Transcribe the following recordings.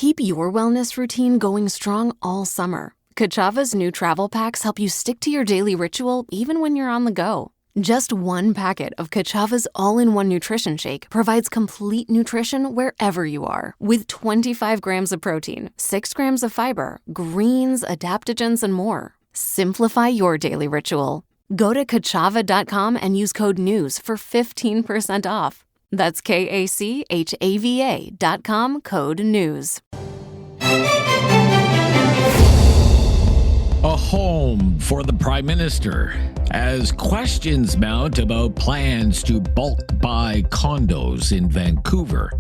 Keep your wellness routine going strong all summer. Kachava's new travel packs help you stick to your daily ritual even when you're on the go. Just one packet of Kachava's all-in-one nutrition shake provides complete nutrition wherever you are, with 25 grams of protein, 6 grams of fiber, greens, adaptogens, and more. Simplify your daily ritual. Go to Kachava.com and use code NEWS for 15% off. That's KACHAVA.com, code NEWS. A home for the Prime Minister as questions mount about plans to bulk buy condos in Vancouver.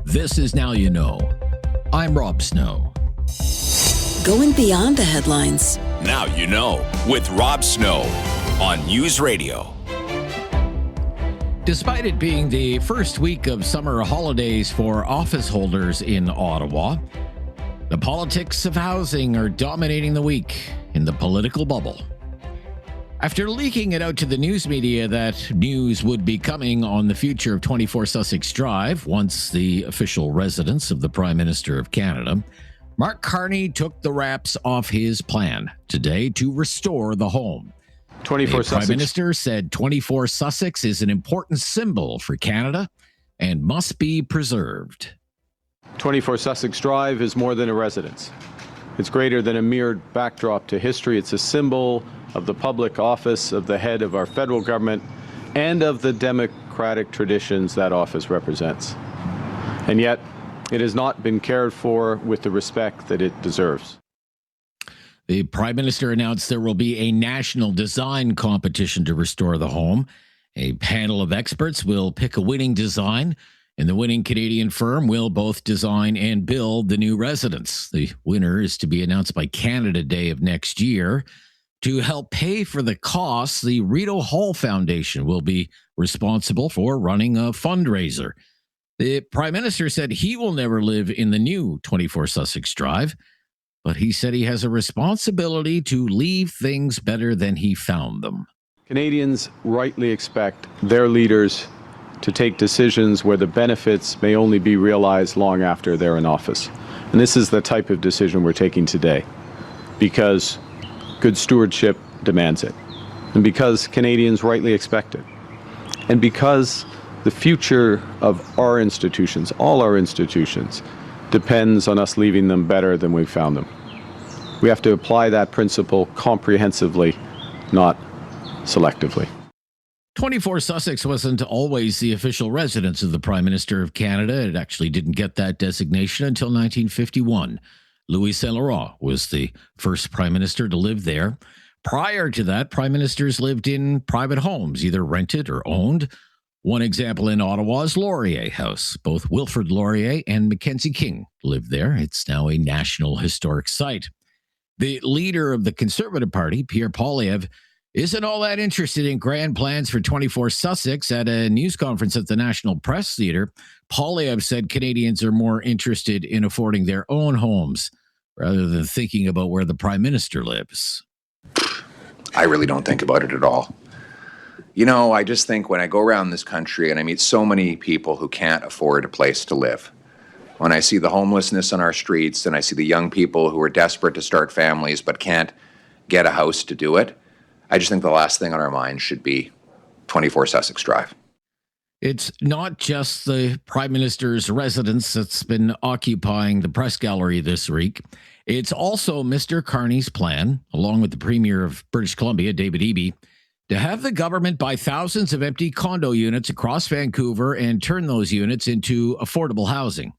This is Now You Know. I'm Rob Snow. Going beyond the headlines. Now You Know with Rob Snow on News Radio. Despite it being the first week of summer holidays for office holders in Ottawa, the politics of housing are dominating the week in the political bubble. After leaking it out to the news media that news would be coming on the future of 24 Sussex Drive, once the official residence of the Prime Minister of Canada, Mark Carney took the wraps off his plan today to restore the home. 24 Prime Minister said 24 Sussex is an important symbol for Canada and must be preserved. 24 Sussex Drive is more than a residence. It's greater than a mere backdrop to history. It's a symbol of the public office of the head of our federal government and of the democratic traditions that office represents. And yet, it has not been cared for with the respect that it deserves. The Prime Minister announced there will be a national design competition to restore the home. A panel of experts will pick a winning design, and the winning Canadian firm will both design and build the new residence. The winner is to be announced by Canada Day of next year. To help pay for the costs, the Rito Hall Foundation will be responsible for running a fundraiser. The Prime Minister said he will never live in the new 24 Sussex Drive, but he said he has a responsibility to leave things better than he found them. Canadians rightly expect their leaders to take decisions where the benefits may only be realized long after they're in office. And this is the type of decision we're taking today, because good stewardship demands it, and because Canadians rightly expect it, and because the future of our institutions, all our institutions, depends on us leaving them better than we found them. We have to apply that principle comprehensively, not selectively. 24 Sussex wasn't always the official residence of the Prime Minister of Canada. It actually didn't get that designation until 1951. Louis Saint Laurent was the first Prime Minister to live there. Prior to that, Prime Ministers lived in private homes, either rented or owned. One example in Ottawa is Laurier House. Both Wilfrid Laurier and Mackenzie King lived there. It's now a National Historic Site. The leader of the Conservative Party, Pierre Poilievre, isn't all that interested in grand plans for 24 Sussex. At a news conference at the National Press Theatre, Poilievre said Canadians are more interested in affording their own homes rather than thinking about where the Prime Minister lives. I really don't think about it at all. You know, I just think when I go around this country and I meet so many people who can't afford a place to live, when I see the homelessness on our streets and I see the young people who are desperate to start families but can't get a house to do it, I just think the last thing on our minds should be 24 Sussex Drive. It's not just the Prime Minister's residence that's been occupying the press gallery this week. It's also Mr. Carney's plan, along with the Premier of British Columbia, David Eby, to have the government buy thousands of empty condo units across Vancouver and turn those units into affordable housing.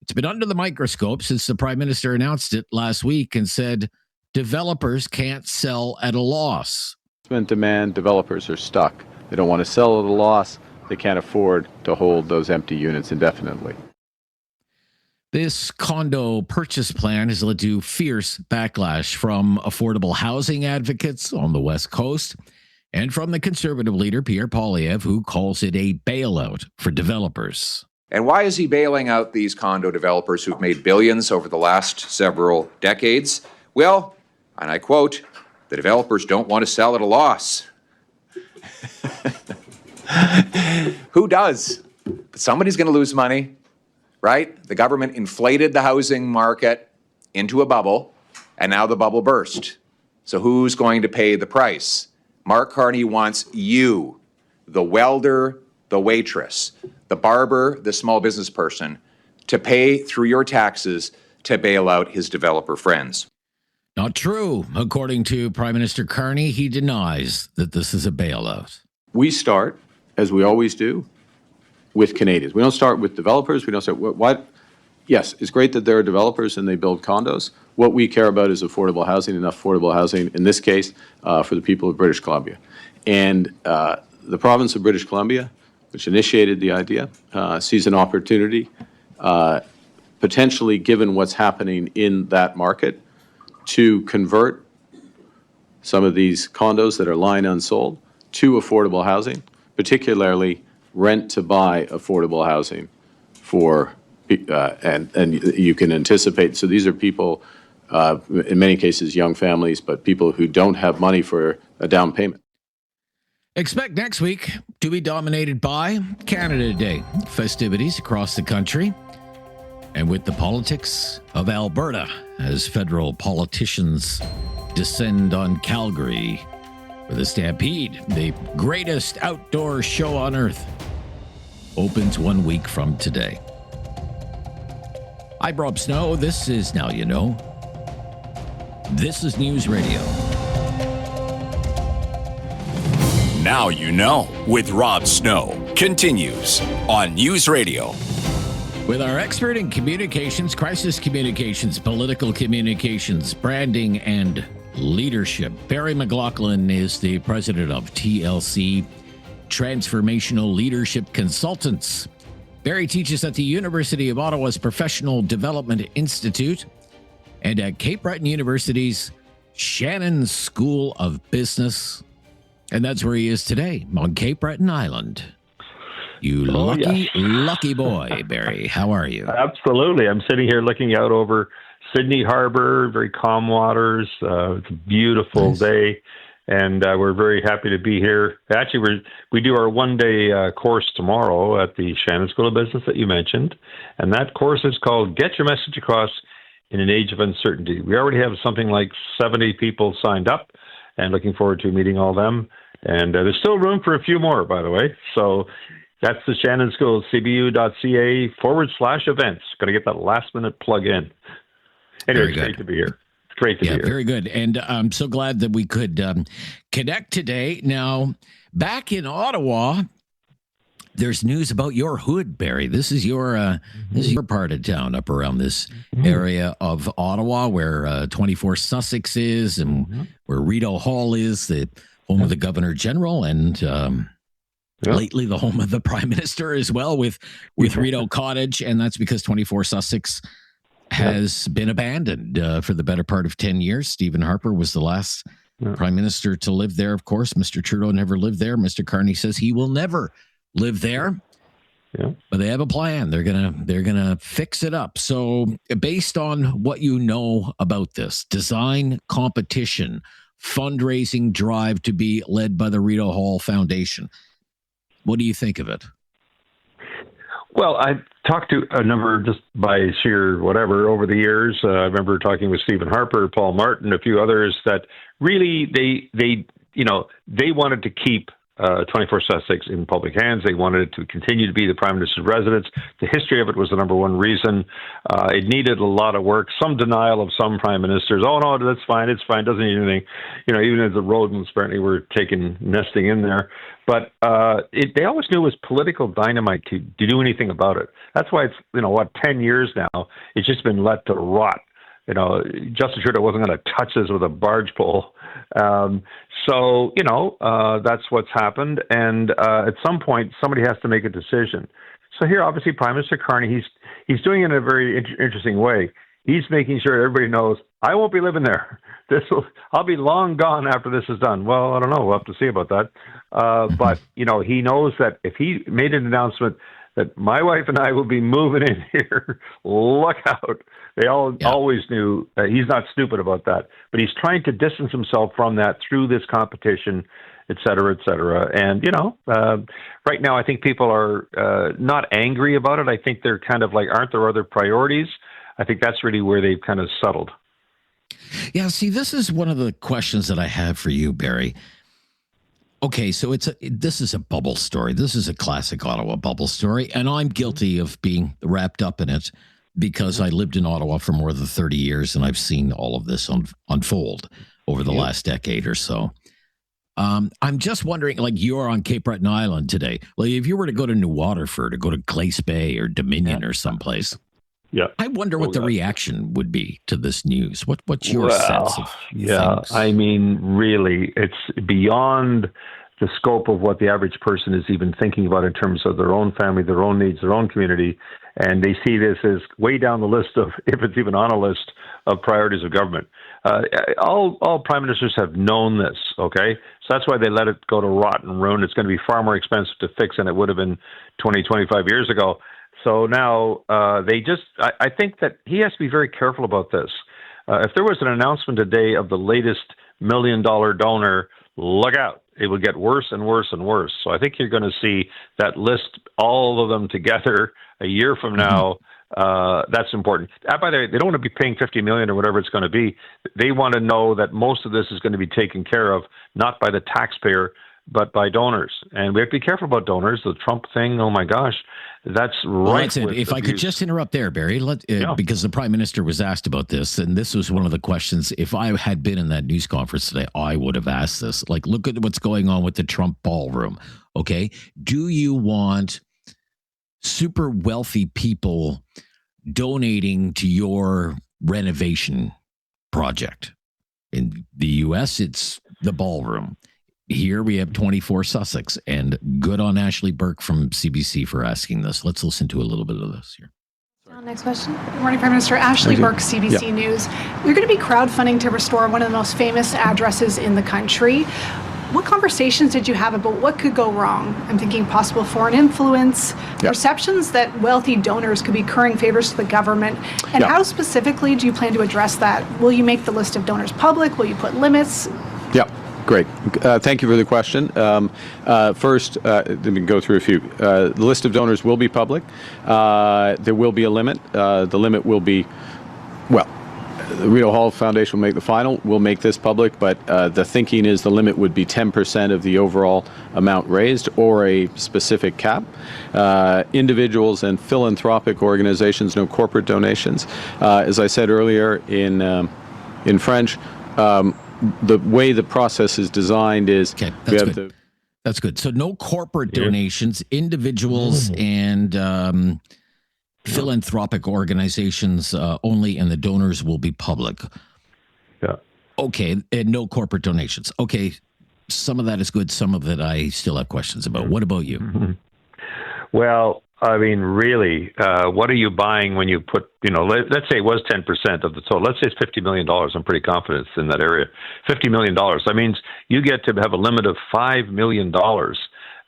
It's been under the microscope since the Prime Minister announced it last week and said developers can't sell at a loss. Demand, developers are stuck. They don't want to sell at a loss. They can't afford to hold those empty units indefinitely. This condo purchase plan has led to fierce backlash from affordable housing advocates on the West Coast and from the Conservative leader, Pierre Poilievre, who calls it a bailout for developers. And why is he bailing out these condo developers who've made billions over the last several decades? Well, and I quote, "The developers don't want to sell at a loss." Who does? But somebody's going to lose money. right? The government inflated the housing market into a bubble, and now the bubble burst. So who's going to pay the price? Mark Carney wants you, the welder, the waitress, the barber, the small business person, to pay through your taxes to bail out his developer friends. Not true. According to Prime Minister Carney, he denies that this is a bailout. We start, as we always do, with Canadians. We don't start with developers. We don't start what? Yes, it's great that there are developers and they build condos. What we care about is affordable housing, enough affordable housing, in this case, for the people of British Columbia. And the province of British Columbia, which initiated the idea, sees an opportunity, potentially given what's happening in that market, to convert some of these condos that are lying unsold to affordable housing, particularly rent-to-buy affordable housing for, and you can anticipate, so these are people, in many cases, young families, but people who don't have money for a down payment. Expect next week to be dominated by Canada Day festivities across the country, and with the politics of Alberta as federal politicians descend on Calgary for the Stampede, the greatest outdoor show on earth, opens 1 week from today. I'm Rob Snow. This is Now You Know. This is News Radio. Now You Know with Rob Snow continues on News Radio. With our expert in communications, crisis communications, political communications, branding, and leadership, Barry McLoughlin is the president of TLC, Transformational Leadership Consultants. Barry teaches at the University of Ottawa's Professional Development Institute and at Cape Breton University's Shannon School of Business. And that's where he is today, on Cape Breton Island. You lucky boy, Barry. How are you? Absolutely. I'm sitting here looking out over Sydney Harbor, very calm waters. It's a beautiful day, and we're very happy to be here. Actually, we do our one-day course tomorrow at the Shannon School of Business that you mentioned, and that course is called Get Your Message Across in an Age of Uncertainty. We already have something like 70 people signed up, and looking forward to meeting all of them. And there's still room for a few more, by the way. So that's the Shannon School, cbu.ca/events. Got to get that last-minute plug in. Anyway, it's great to be here. Great to be here. Very good. And I'm so glad that we could connect today. Now, back in Ottawa, there's news about your hood, Barry. This is your part of town up around this area of Ottawa where 24 Sussex is and where Rideau Hall is, the home of the Governor General, and lately the home of the Prime Minister as well with Rideau Cottage. And that's because 24 Sussex has been abandoned for the better part of 10 years. Stephen Harper was the last Prime Minister to live there, of course. Mr. Trudeau never lived there. Mr. Carney says he will never live there. Yeah. But they have a plan. They're gonna fix it up. So based on what you know about this design competition, fundraising drive to be led by the Rideau Hall Foundation, what do you think of it? Well, I've talked to a number just by sheer whatever over the years. I remember talking with Stephen Harper, Paul Martin, a few others that really they wanted to keep 24 Sussex in public hands. They wanted it to continue to be the Prime Minister's residence. The history of it was the number one reason. It needed a lot of work, some denial of some prime ministers. Oh, no, that's fine. It's fine. Doesn't need anything. Even as the rodents apparently were nesting in there. But they always knew it was political dynamite to do anything about it. That's why it's, 10 years now, it's just been let to rot. Justin Trudeau wasn't going to touch this with a barge pole. That's what's happened. And at some point, somebody has to make a decision. So here, obviously, Prime Minister Carney, he's doing it in a very interesting way. He's making sure everybody knows, I won't be living there. I'll be long gone after this is done. Well, I don't know. We'll have to see about that. But, he knows that if he made an announcement that my wife and I will be moving in here, look out. They always knew he's not stupid about that. But he's trying to distance himself from that through this competition et cetera, et cetera. And, right now I think people are not angry about it. I think they're kind of like, aren't there other priorities? I think that's really where they've kind of settled. Yeah, see, this is one of the questions that I have for you, Barry. Okay, so this is a bubble story. This is a classic Ottawa bubble story, and I'm guilty of being wrapped up in it because I lived in Ottawa for more than 30 years, and I've seen all of this unfold over the last decade or so. I'm just wondering, like, you're on Cape Breton Island today. Like, if you were to go to New Waterford or go to Glace Bay or Dominion or someplace, I wonder what the reaction would be to this news. What's your sense of things? I mean, really, it's beyond the scope of what the average person is even thinking about in terms of their own family, their own needs, their own community. And they see this as way down the list of, if it's even on a list, of priorities of government. All prime ministers have known this, okay? So that's why they let it go to rot and ruin. It's going to be far more expensive to fix than it would have been 20, 25 years ago. So now I think that he has to be very careful about this. If there was an announcement today of the latest $1 million donor, look out. It will get worse and worse and worse. So I think you're going to see that list, all of them together a year from now. That's important. By the way, they don't want to be paying $50 million or whatever it's going to be. They want to know that most of this is going to be taken care of, not by the taxpayer, but by donors. And we have to be careful about donors. The Trump thing, oh my gosh, that's right. That's it. If I could just interrupt there, Barry, because the Prime Minister was asked about this, and this was one of the questions. If I had been in that news conference today, I would have asked this. Like, look at what's going on with the Trump ballroom. Okay. Do you want super wealthy people donating to your renovation project? In the U.S., it's the ballroom. Here we have 24 Sussex, and good on Ashley Burke from CBC for asking this. Let's listen to a little bit of this here. Next question. Good morning, Prime Minister. Ashley Burke, CBC News. You're going to be crowdfunding to restore one of the most famous addresses in the country. What conversations did you have about what could go wrong? I'm thinking possible foreign influence, perceptions that wealthy donors could be currying favors to the government. And how specifically do you plan to address that? Will you make the list of donors public? Will you put limits? Great. Thank you for the question. First, let me go through a few. The list of donors will be public. There will be a limit. The limit will be, the Rideau Hall Foundation will make the final. We'll make this public, but the thinking is the limit would be 10% of the overall amount raised or a specific cap. Individuals and philanthropic organizations, no corporate donations. As I said earlier in French, the way the process is designed is that's good. So no corporate donations, individuals and philanthropic organizations only, and the donors will be public. Okay, and no corporate donations. Okay, some of that is good. Some of it I still have questions about. What about you? Well, I mean, really, what are you buying when you put, let's say it was 10% of the total. Let's say it's $50 million. I'm pretty confident it's in that area. $50 million. That means you get to have a limit of $5 million.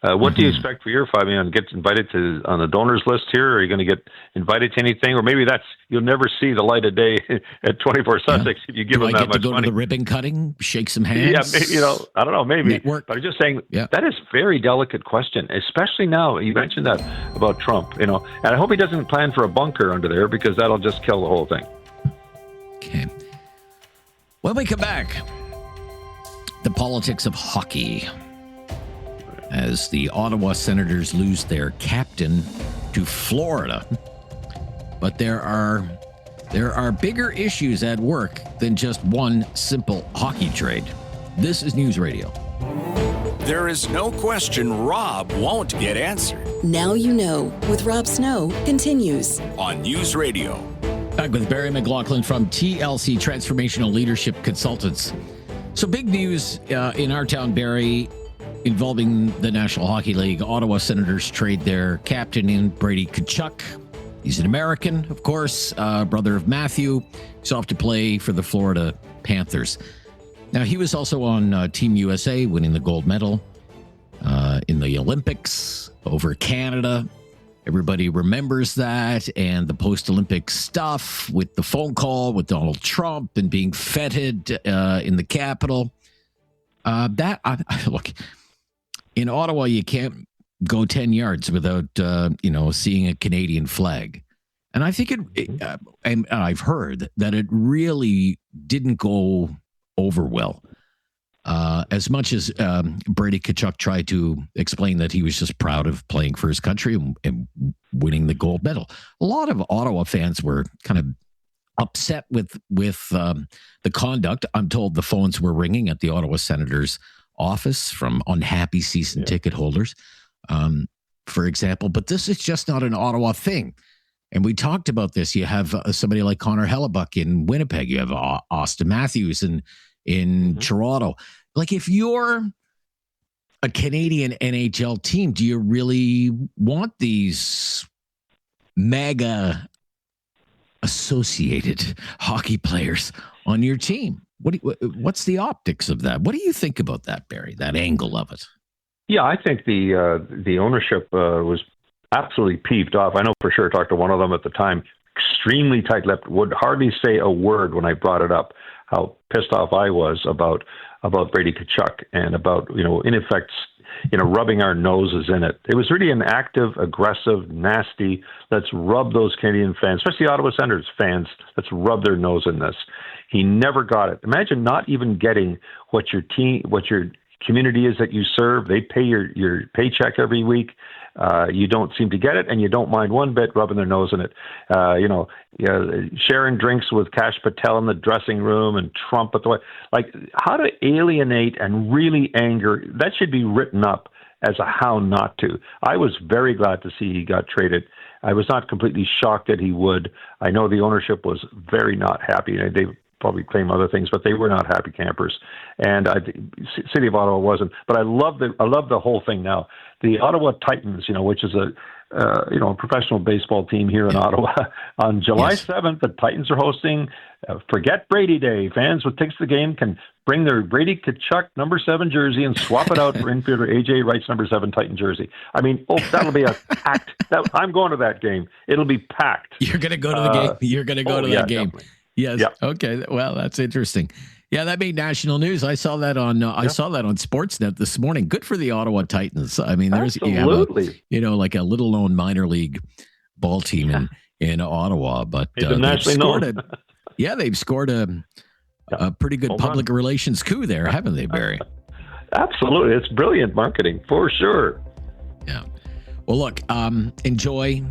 What do you expect for your $5 million? Get invited on the donors list here? Are you going to get invited to anything? Or maybe you'll never see the light of day at 24 Sussex if you give them that much money. Do I get to go to the ribbon cutting, shake some hands? Yeah, I don't know, maybe. Network. But I'm just saying that is a very delicate question, especially now. You mentioned that about Trump, and I hope he doesn't plan for a bunker under there because that'll just kill the whole thing. Okay. When we come back, the politics of hockey, as the Ottawa Senators lose their captain to Florida. But there are bigger issues at work than just one simple hockey trade. This is News Radio. There is no question Rob won't get answered. Now You Know with Rob Snow continues on News Radio. Back with Barry McLoughlin from TLC Transformational Leadership Consultants. So big news in our town, Barry, involving the National Hockey League. Ottawa Senators trade their captain in Brady Tkachuk. He's an American, of course, brother of Matthew. He's off to play for the Florida Panthers. Now, he was also on Team USA, winning the gold medal in the Olympics over Canada. Everybody remembers that, and the post-Olympic stuff with the phone call with Donald Trump and being feted in the Capitol. Look, in Ottawa, you can't go 10 yards without, seeing a Canadian flag. And I think and I've heard that it really didn't go over well. As much as Brady Tkachuk tried to explain that he was just proud of playing for his country and winning the gold medal, a lot of Ottawa fans were kind of upset with the conduct. I'm told the phones were ringing at the Ottawa Senators' office from unhappy season ticket holders, for example. But this is just not an Ottawa thing. And we talked about this. You have somebody like Connor Hellebuck in Winnipeg. You have Austin Matthews in Toronto. Like, if you're a Canadian NHL team, do you really want these mega associated hockey players on your team? What's the optics of that? What do you think about that, Barry, that angle of it? Yeah, I think the ownership was absolutely peeved off. I know for sure, I talked to one of them at the time, extremely tight-lipped, would hardly say a word when I brought it up, how pissed off I was about Brady Tkachuk and about, in effect, rubbing our noses in it. It was really an active, aggressive, nasty, let's rub those Canadian fans, especially Ottawa Senators fans, let's rub their nose in this. He never got it. Imagine not even getting what your community is that you serve. They pay your paycheck every week. You don't seem to get it, and you don't mind one bit rubbing their nose in it. Sharing drinks with Kash Patel in the dressing room and Trump at the way. Like, how to alienate and really anger, that should be written up as a how not to. I was very glad to see he got traded. I was not completely shocked that he would. I know the ownership was very not happy. They probably claim other things, but they were not happy campers. And City of Ottawa wasn't. But I love the whole thing now. The Ottawa Titans, which is a professional baseball team here in Ottawa. On July 7th, the Titans are hosting Forget Brady Day. Fans with tickets to the game can bring their Brady Tkachuk number 7 jersey and swap it out for infielder AJ Wright's number 7 Titan jersey. I mean, that'll be a packed. I'm going to that game. It'll be packed. You're going to go to the game. You're going to go to that game. Definitely. Yes. Yep. Okay. Well, that's interesting. Yeah, that made national news. I saw that on Sportsnet this morning. Good for the Ottawa Titans. I mean, there's like a little known minor league ball team in Ottawa, but they've scored a pretty good public relations coup there, haven't they, Barry? Absolutely, it's brilliant marketing for sure. Yeah. Well, look, enjoy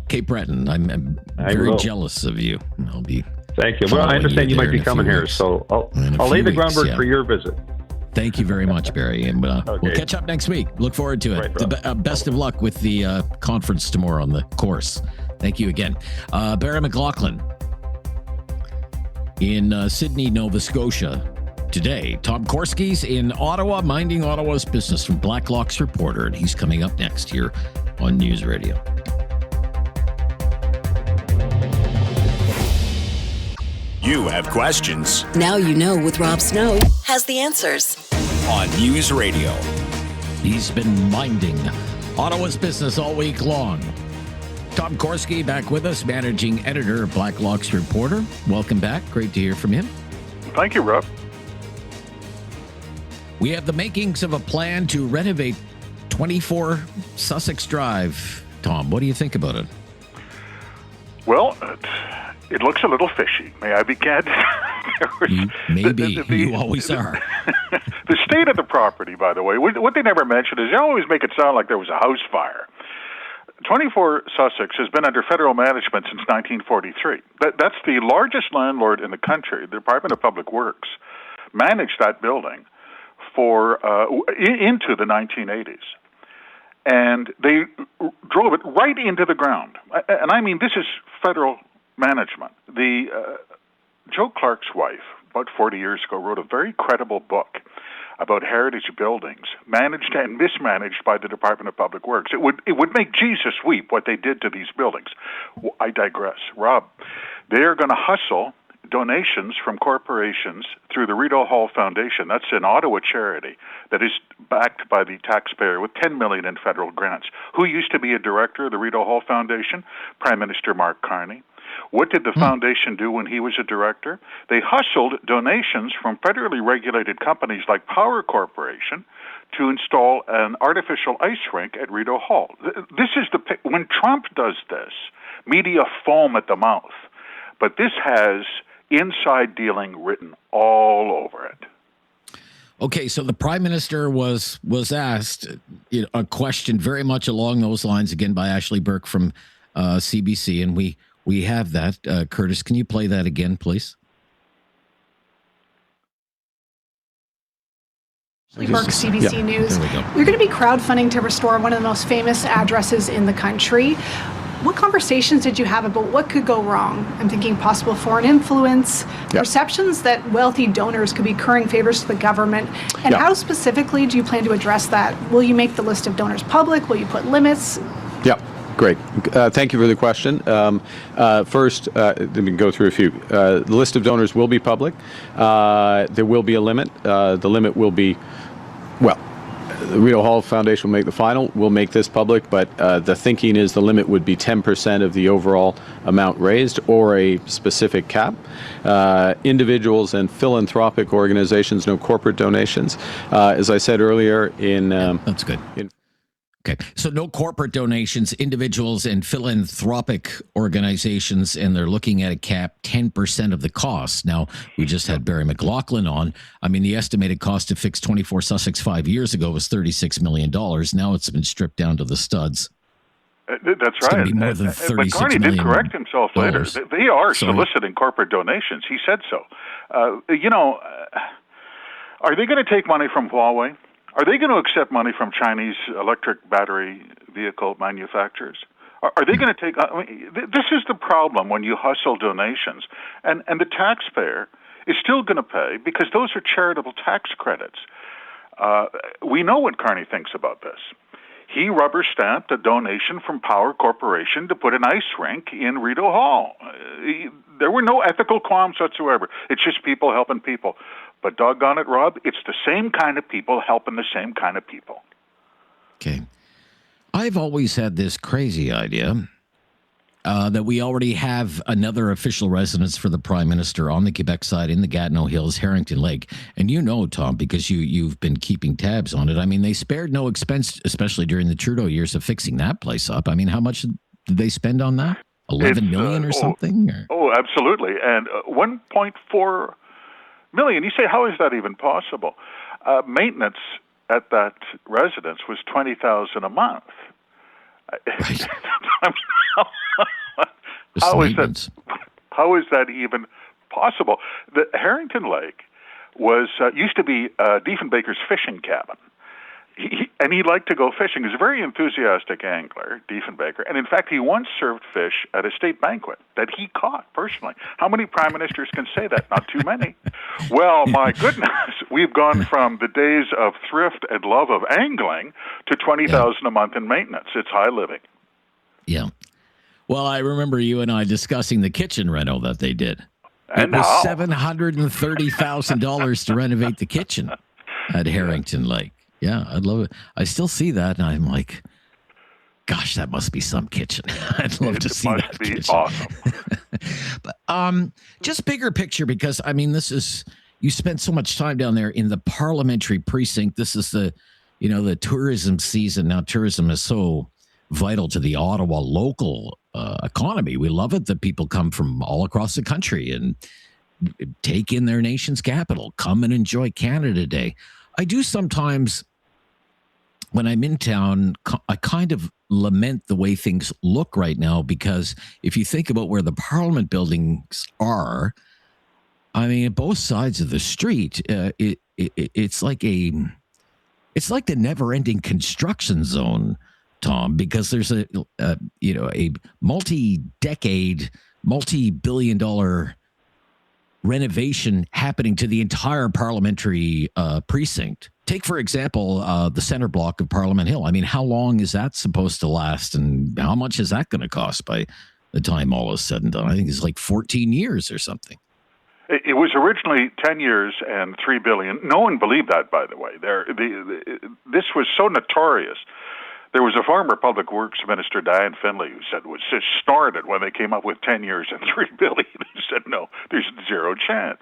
Cape Breton. I'm very jealous of you. I'll be. Thank you. Well, I understand you might be coming here, so I'll lay the groundwork for your visit. Thank you very much, Barry. And we'll catch up next week. Look forward to it. Right, best of luck with the conference tomorrow on the course. Thank you again. Barry McLoughlin in Sydney, Nova Scotia today. Tom Korski's in Ottawa, minding Ottawa's business from Blacklock's reporter. And he's coming up next here on News Radio. You have questions. Now You Know with Rob Snow has the answers. On News Radio. He's been minding Ottawa's business all week long. Tom Korski back with us, managing editor of Blacklock's reporter. Welcome back. Great to hear from him. Thank you, Rob. We have the makings of a plan to renovate 24 Sussex Drive. Tom, what do you think about it? Well, it looks a little fishy. May I be candid? You always are. The state of the property, by the way, what they never mention is they always make it sound like there was a house fire. 24 Sussex has been under federal management since 1943. That's the largest landlord in the country. The Department of Public Works managed that building into the 1980s. And they drove it right into the ground. And I mean, this is federal management. Joe Clark's wife, about 40 years ago, wrote a very credible book about heritage buildings managed and mismanaged by the Department of Public Works. It would make Jesus weep what they did to these buildings. I digress. Rob, they are going to hustle donations from corporations through the Rideau Hall Foundation. That's an Ottawa charity that is backed by the taxpayer with $10 million in federal grants. Who used to be a director of the Rideau Hall Foundation? Prime Minister Mark Carney. What did the foundation do when he was a director? They hustled donations from federally regulated companies like Power Corporation to install an artificial ice rink at Rideau Hall. This is when Trump does this, media foam at the mouth. But this has inside dealing written all over it. Okay, so the Prime Minister was asked a question very much along those lines again by Ashley Burke from CBC, and we have that. Curtis, can you play that again, please? Ashley Burke, CBC News. There we go. You're going to be crowdfunding to restore one of the most famous addresses in the country. What conversations did you have about what could go wrong? I'm thinking possible foreign influence, perceptions that wealthy donors could be currying favors to the government, and how specifically do you plan to address that? Will you make the list of donors public? Will you put limits? Yeah, great. Thank you for the question. First, let me go through a few. The list of donors will be public. There will be a limit. The limit will be, the Rideau Hall Foundation will make the final. We'll make this public, but the thinking is the limit would be 10% of the overall amount raised or a specific cap. Individuals and philanthropic organizations, no corporate donations. As I said earlier, that's good. Okay, so no corporate donations, individuals and philanthropic organizations, and they're looking at a cap 10% of the cost. Now, we just had Barry McLoughlin on. I mean, the estimated cost to fix 24 Sussex 5 years ago was $36 million. Now it's been stripped down to the studs. That's it's right. Be more than but Carney did correct himself later. They are soliciting corporate donations. He said so. Are they going to take money from Huawei? Are they going to accept money from Chinese electric battery vehicle manufacturers? Are they going to take... this is the problem when you hustle donations. And the taxpayer is still going to pay because those are charitable tax credits. We know what Carney thinks about this. He rubber-stamped a donation from Power Corporation to put an ice rink in Rideau Hall. There were no ethical qualms whatsoever. It's just people helping people. But doggone it, Rob, it's the same kind of people helping the same kind of people. Okay. I've always had this crazy idea that we already have another official residence for the Prime Minister on the Quebec side in the Gatineau Hills, Harrington Lake. And you know, Tom, because you've been keeping tabs on it. I mean, they spared no expense, especially during the Trudeau years, of fixing that place up. I mean, how much did they spend on that? 11 million or something? Oh, absolutely. And 1.4 million. You say, how is that even possible? Maintenance at that residence was $20,000 a month. Right. How is that even possible? The Harrington Lake was used to be Diefenbaker's fishing cabin. He liked to go fishing. He was a very enthusiastic angler, Diefenbaker. And in fact, he once served fish at a state banquet that he caught personally. How many prime ministers can say that? Not too many. Well, my goodness, we've gone from the days of thrift and love of angling to $20,000 a month in maintenance. It's high living. Yeah. Well, I remember you and I discussing the kitchen reno that they did. And it was $730,000 to renovate the kitchen at Harrington Lake. Yeah, I'd love it. I still see that, and I'm like, gosh, that must be some kitchen. I'd love to see that kitchen. It must be awesome. But just bigger picture, because, I mean, you spent so much time down there in the parliamentary precinct. This is the tourism season. Now, tourism is so vital to the Ottawa local economy. We love it that people come from all across the country and take in their nation's capital, come and enjoy Canada Day. I do sometimes, when I'm in town, I kind of lament the way things look right now, because if you think about where the Parliament buildings are, I mean, both sides of the street, it's like the never-ending construction zone, Tom, because there's a multi-decade, multi-billion-dollar renovation happening to the entire parliamentary precinct. Take, for example, the center block of Parliament Hill. I mean, how long is that supposed to last, and how much is that going to cost by the time all is said and done? I think it's like 14 years or something. It was originally 10 years and $3 billion. No one believed that, by the way. This was so notorious There was a former public works minister, Diane Finley, who said was just snorted when they came up with 10 years and $3 billion. He said, no, there's zero chance.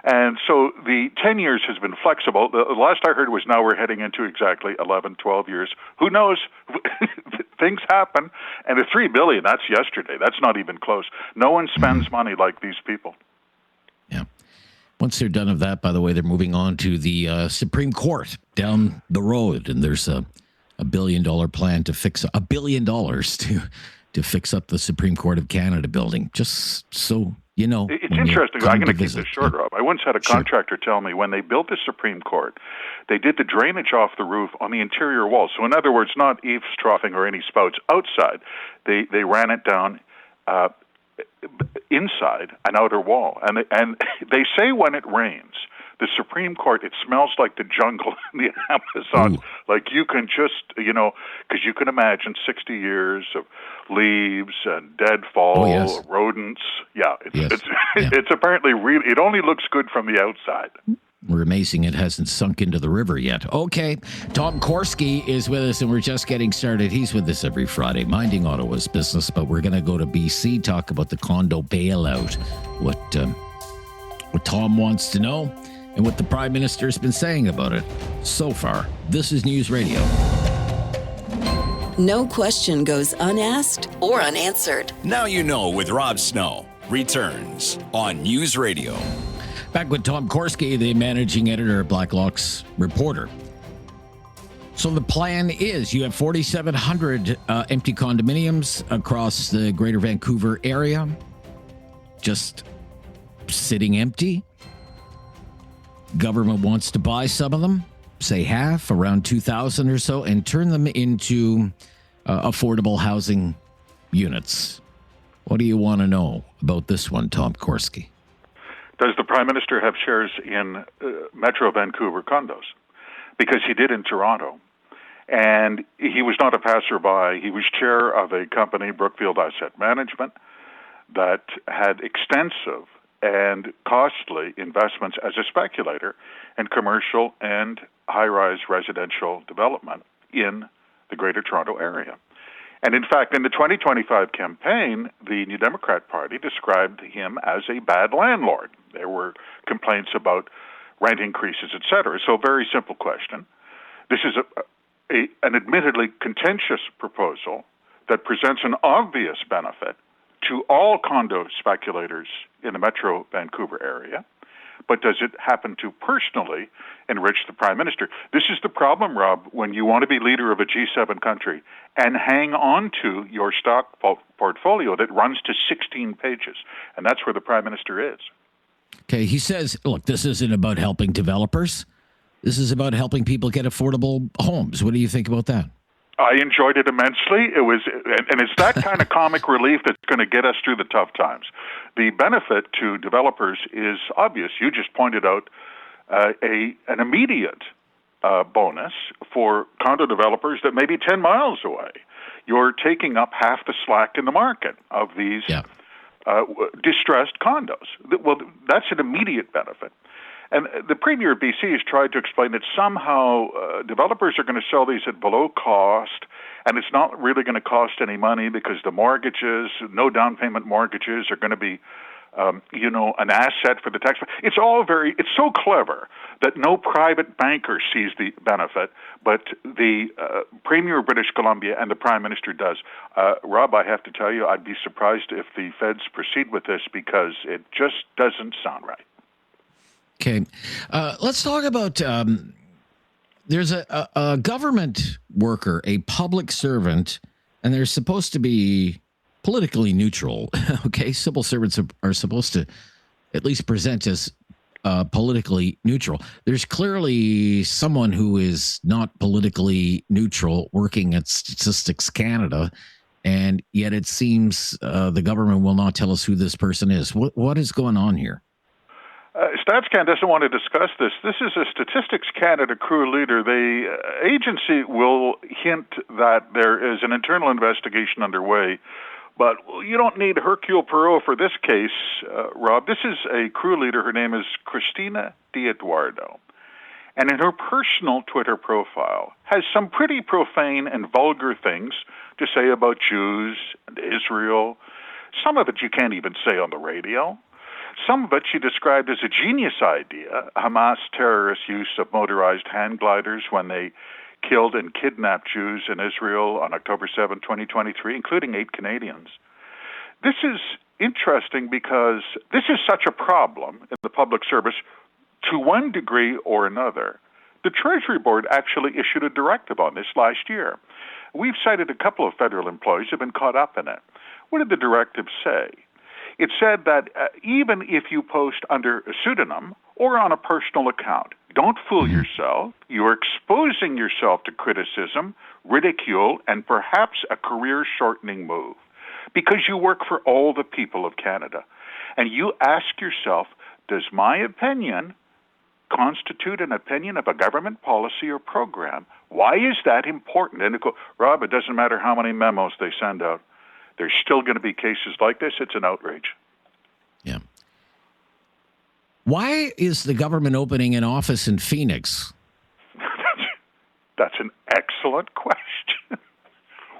And so the 10 years has been flexible. The last I heard was now we're heading into exactly 11, 12 years. Who knows? Things happen. And the $3 billion, that's yesterday. That's not even close. No one spends money like these people. Yeah. Once they're done of that, by the way, they're moving on to the Supreme Court down the road. And there's a $1 billion plan to fix $1 billion to fix up the Supreme Court of Canada building. Just so you know. It's interesting. I'm going to keep this short, Rob. I once had a contractor tell me when they built the Supreme Court, they did the drainage off the roof on the interior wall. So in other words, not eavesdropping or any spouts outside. They ran it down inside an outer wall. And they say when it rains, the Supreme Court, it smells like the jungle in the Amazon. Ooh. Like you can just, because you can imagine 60 years of leaves and deadfall, rodents. Yeah, it's apparently really, it only looks good from the outside. We're amazing it hasn't sunk into the river yet. Okay, Tom Korski is with us, and we're just getting started. He's with us every Friday, minding Ottawa's business, but we're going to go to BC, talk about the condo bailout, what Tom wants to know, and what the Prime Minister's been saying about it so far. This is News Radio. No question goes unasked or unanswered. Now You Know with Rob Snow returns on News Radio. Back with Tom Korski, the managing editor of Blacklock's Reporter. So the plan is you have 4,700 empty condominiums across the Greater Vancouver area, just sitting empty. Government wants to buy some of them, say half, around 2,000 or so, and turn them into affordable housing units. What do you want to know about this one, Tom Korski? Does the Prime Minister have shares in Metro Vancouver condos? Because he did in Toronto. And he was not a passerby. He was chair of a company, Brookfield Asset Management, that had extensive and costly investments as a speculator in commercial and high-rise residential development in the Greater Toronto area. And in fact, in the 2025 campaign, the New Democrat Party described him as a bad landlord. There were complaints about rent increases, et cetera. So very simple question. This is an admittedly contentious proposal that presents an obvious benefit to all condo speculators in the Metro Vancouver area, but does it happen to personally enrich the Prime Minister? This is the problem, Rob, when you want to be leader of a G7 country and hang on to your stock portfolio that runs to 16 pages. And that's where the Prime Minister is. Okay, he says, look, this isn't about helping developers. This is about helping people get affordable homes. What do you think about that? I enjoyed it immensely. And it's that kind of comic relief that's going to get us through the tough times. The benefit to developers is obvious. You just pointed out an immediate bonus for condo developers that may be 10 miles away. You're taking up half the slack in the market of these distressed condos. Well, that's an immediate benefit. And the Premier of BC has tried to explain that somehow developers are going to sell these at below cost, and it's not really going to cost any money because the mortgages, no down payment mortgages, are going to be, an asset for the taxpayer. It's so clever that no private banker sees the benefit, but the Premier of British Columbia and the Prime Minister does. Rob, I have to tell you, I'd be surprised if the feds proceed with this because it just doesn't sound right. Okay, let's talk about, there's a government worker, a public servant, and they're supposed to be politically neutral. Okay, civil servants are supposed to at least present as politically neutral. There's clearly someone who is not politically neutral working at Statistics Canada, and yet it seems the government will not tell us who this person is. What is going on here? StatsCan doesn't want to discuss this. This is a Statistics Canada crew leader. The agency will hint that there is an internal investigation underway, but you don't need Hercule Poirot for this case, Rob. This is a crew leader. Her name is Cristina D'Eduardo. and in her personal Twitter profile has some pretty profane and vulgar things to say about Jews and Israel. Some of it you can't even say on the radio. Some of it she described as a genius idea, Hamas terrorists' use of motorized hand gliders when they killed and kidnapped Jews in Israel on October 7, 2023, including 8 Canadians. This is interesting because this is such a problem in the public service to one degree or another. The Treasury Board actually issued a directive on this last year. We've cited a couple of federal employees who have been caught up in it. What did the directive say? It said that even if you post under a pseudonym or on a personal account, don't fool yourself. You are exposing yourself to criticism, ridicule, and perhaps a career-shortening move because you work for all the people of Canada. And you ask yourself, does my opinion constitute an opinion of a government policy or program? Why is that important? And Rob, it doesn't matter how many memos they send out. There's still going to be cases like this. It's an outrage. Yeah. Why is the government opening an office in Phoenix? That's an excellent question.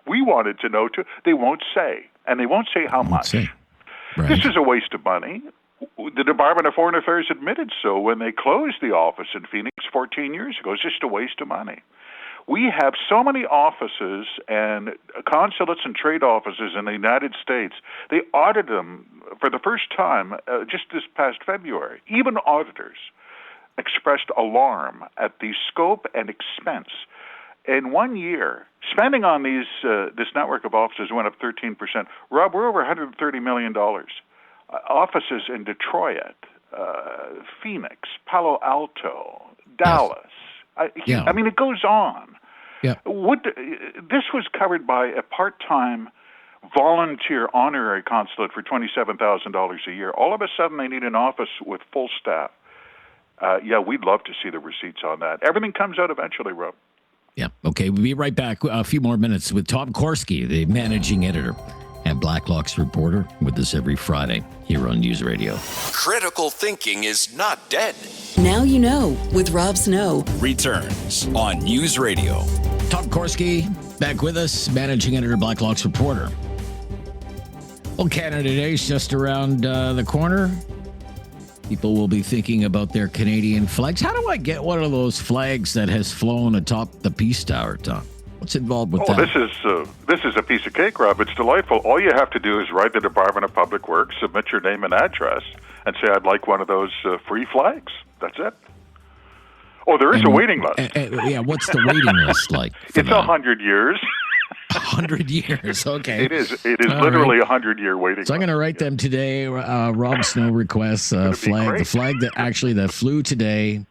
We wanted to know, too. They won't say, and they won't say how much. Right. This is a waste of money. The Department of Foreign Affairs admitted so when they closed the office in Phoenix 14 years ago. It's just a waste of money. We have so many offices and consulates and trade offices in the United States. They audited them for the first time just this past February. Even auditors expressed alarm at the scope and expense. In 1 year, spending on this network of offices went up 13%. Rob, we're over $130 million. Offices in Detroit, Phoenix, Palo Alto, Dallas. Yes. I mean, it goes on. Yeah. This was covered by a part-time volunteer honorary consulate for $27,000 a year. All of a sudden, they need an office with full staff. We'd love to see the receipts on that. Everything comes out eventually, Rob. Yeah. Okay. We'll be right back. A few more minutes with Tom Korski, the managing editor and Blacklock's reporter, with us every Friday here on News Radio. Critical thinking is not dead. Now you know with Rob Snow. Returns on News Radio. Tom Korski back with us, managing editor, Blacklock's reporter. Well, Canada Day is just around the corner. People will be thinking about their Canadian flags. How do I get one of those flags that has flown atop the Peace Tower, Tom? What's involved with that? This is a piece of cake, Rob. It's delightful. All you have to do is write the Department of Public Works, submit your name and address, and say, I'd like one of those free flags. That's it. Oh, there is a waiting list. What's the waiting list like? It's 100 years. 100 years, okay. It is literally a 100-year waiting list. So I'm going to write them today. Rob Snow requests a flag. The flag that flew today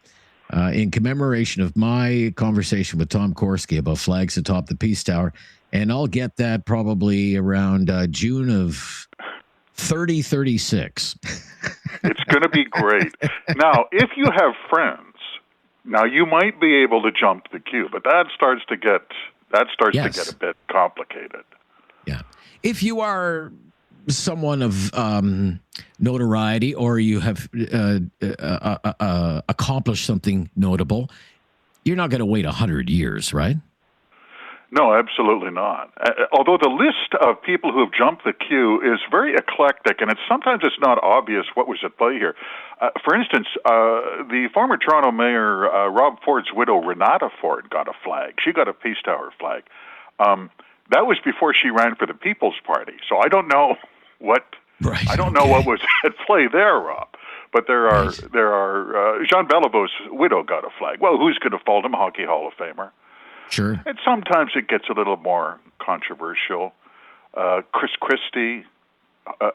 in commemoration of my conversation with Tom Korski about flags atop the Peace Tower. And I'll get that probably around June of 3036. It's going to be great. Now, if you have friends, now you might be able to jump the queue, but that starts to get a bit complicated. Yeah. If you are someone of notoriety or you have accomplished something notable, you're not going to wait 100 years, right? No, absolutely not. Although the list of people who have jumped the queue is very eclectic, and sometimes it's not obvious what was at play here. For instance, the former Toronto Mayor Rob Ford's widow, Renata Ford, got a flag. She got a Peace Tower flag. That was before she ran for the People's Party. So I don't know what what was at play there, Rob. But there are Jean Beliveau's widow got a flag. Well, who's going to fault him? Hockey Hall of Famer. Sure. And sometimes it gets a little more controversial. Chris Christie,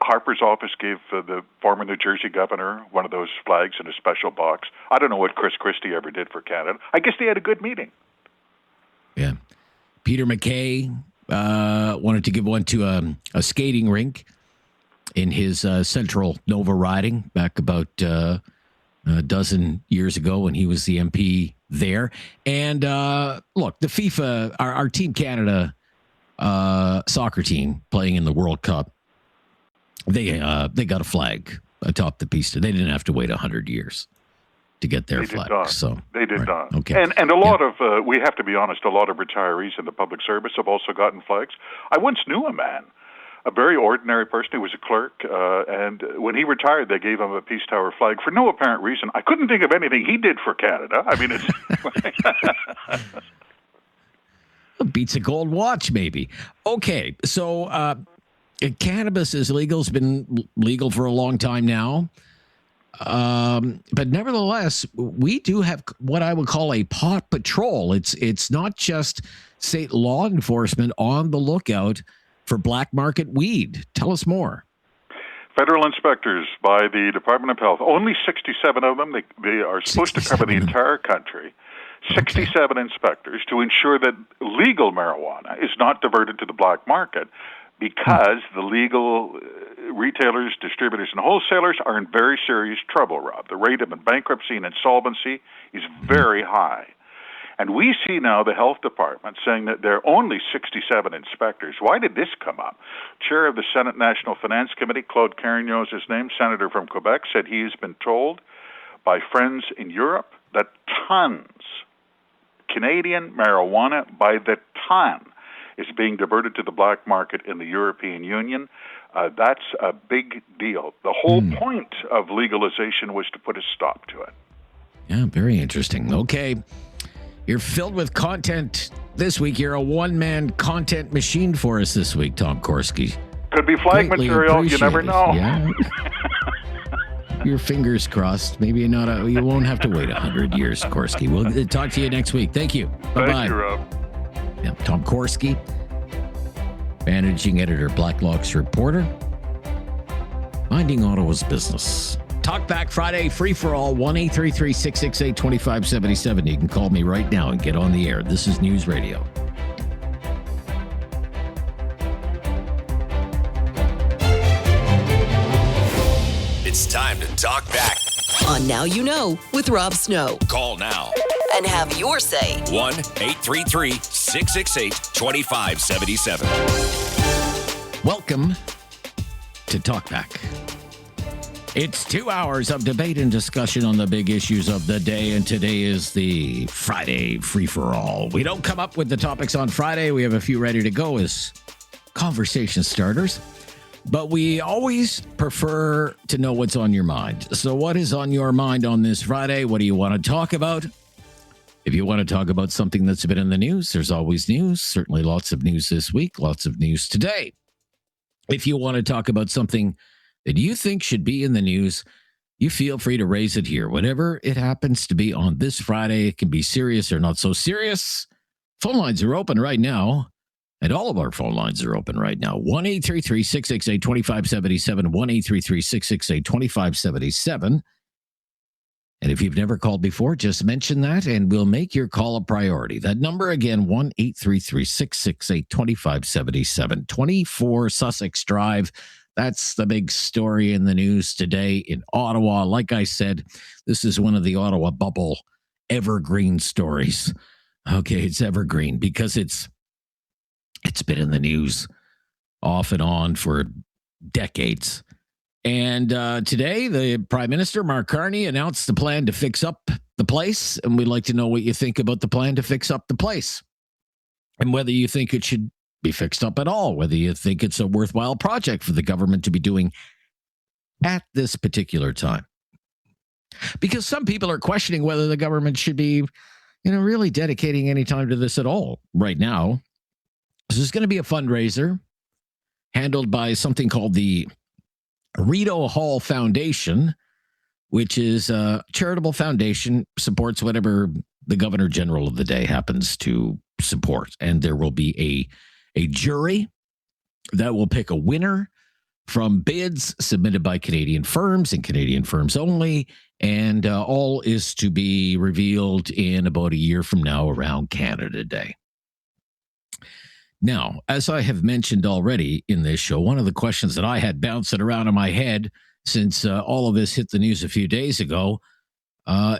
Harper's office gave the former New Jersey governor one of those flags in a special box. I don't know what Chris Christie ever did for Canada. I guess they had a good meeting. Yeah. Peter MacKay wanted to give one to a skating rink in his Central Nova riding back about a dozen years ago when he was the MP there. And look, the FIFA, our Team Canada soccer team playing in the World Cup, they got a flag atop the Peace Tower. They didn't have to wait 100 years. to get their They flag. did not. So They did not. Okay. And a lot of, we have to be honest, a lot of retirees in the public service have also gotten flags. I once knew a man, a very ordinary person who was a clerk, and when he retired, they gave him a Peace Tower flag for no apparent reason. I couldn't think of anything he did for Canada. I mean, it's... Beats a gold watch, maybe. Okay, so cannabis is legal. It's been legal for a long time now. But nevertheless, we do have what I would call a pot patrol. It's not just state law enforcement on the lookout for black market weed. Tell us more. Federal inspectors by the Department of Health, only 67 of them. They are supposed to cover the entire country. 67 inspectors to ensure that legal marijuana is not diverted to the black market, because the legal retailers, distributors, and wholesalers are in very serious trouble, Rob. The rate of bankruptcy and insolvency is very high. And we see now the health department saying that there are only 67 inspectors. Why did this come up? Chair of the Senate National Finance Committee, Claude Carignan is his name, senator from Quebec, said he has been told by friends in Europe that tons, Canadian marijuana by the ton, is being diverted to the black market in the European Union. That's a big deal. The whole point of legalization was to put a stop to it. Yeah, very interesting. Okay. You're filled with content this week. You're a one-man content machine for us this week, Tom Korski. Could be flag Greatly material. You never know. Yeah. Your fingers crossed. Maybe you won't have to wait 100 years, Korski. We'll talk to you next week. Thank you. Bye-bye. Thank you, Rob. Yeah, Tom Korski, managing editor, Blacklock's reporter, minding Ottawa's business. Talkback Friday, free for all, 1-833-668-2577. You can call me right now and get on the air. This is News Radio. It's time to talk back. On Now You Know with Rob Snow. Call now. And have your say. 1-833-668-2577. Welcome to Talkback. It's 2 hours of debate and discussion on the big issues of the day, and today is the Friday free-for-all. We don't come up with the topics on Friday. We have a few ready to go as conversation starters, but we always prefer to know what's on your mind. So what is on your mind on this Friday? What do you want to talk about? If you want to talk about something that's been in the news, there's always news. Certainly lots of news this week, lots of news today. If you want to talk about something that you think should be in the news, you feel free to raise it here. Whatever it happens to be on this Friday, it can be serious or not so serious. Phone lines are open right now, and all of our phone lines are open right now. 1-833-668-2577, 1-833-668-2577. And if you've never called before, just mention that, and we'll make your call a priority. That number again, 1-833-668-2577, 24 Sussex Drive. That's the big story in the news today in Ottawa. Like I said, this is one of the Ottawa bubble evergreen stories. Okay, it's evergreen because it's been in the news off and on for decades. And today, the Prime Minister, Mark Carney, announced the plan to fix up the place. And we'd like to know what you think about the plan to fix up the place and whether you think it should be fixed up at all, whether you think it's a worthwhile project for the government to be doing at this particular time. Because some people are questioning whether the government should be, really dedicating any time to this at all right now. This is going to be a fundraiser handled by something called the Rideau Hall Foundation, which is a charitable foundation, supports whatever the Governor General of the day happens to support. And there will be a jury that will pick a winner from bids submitted by Canadian firms and Canadian firms only. And all is to be revealed in about a year from now around Canada Day. Now, as I have mentioned already in this show, one of the questions that I had bouncing around in my head since all of this hit the news a few days ago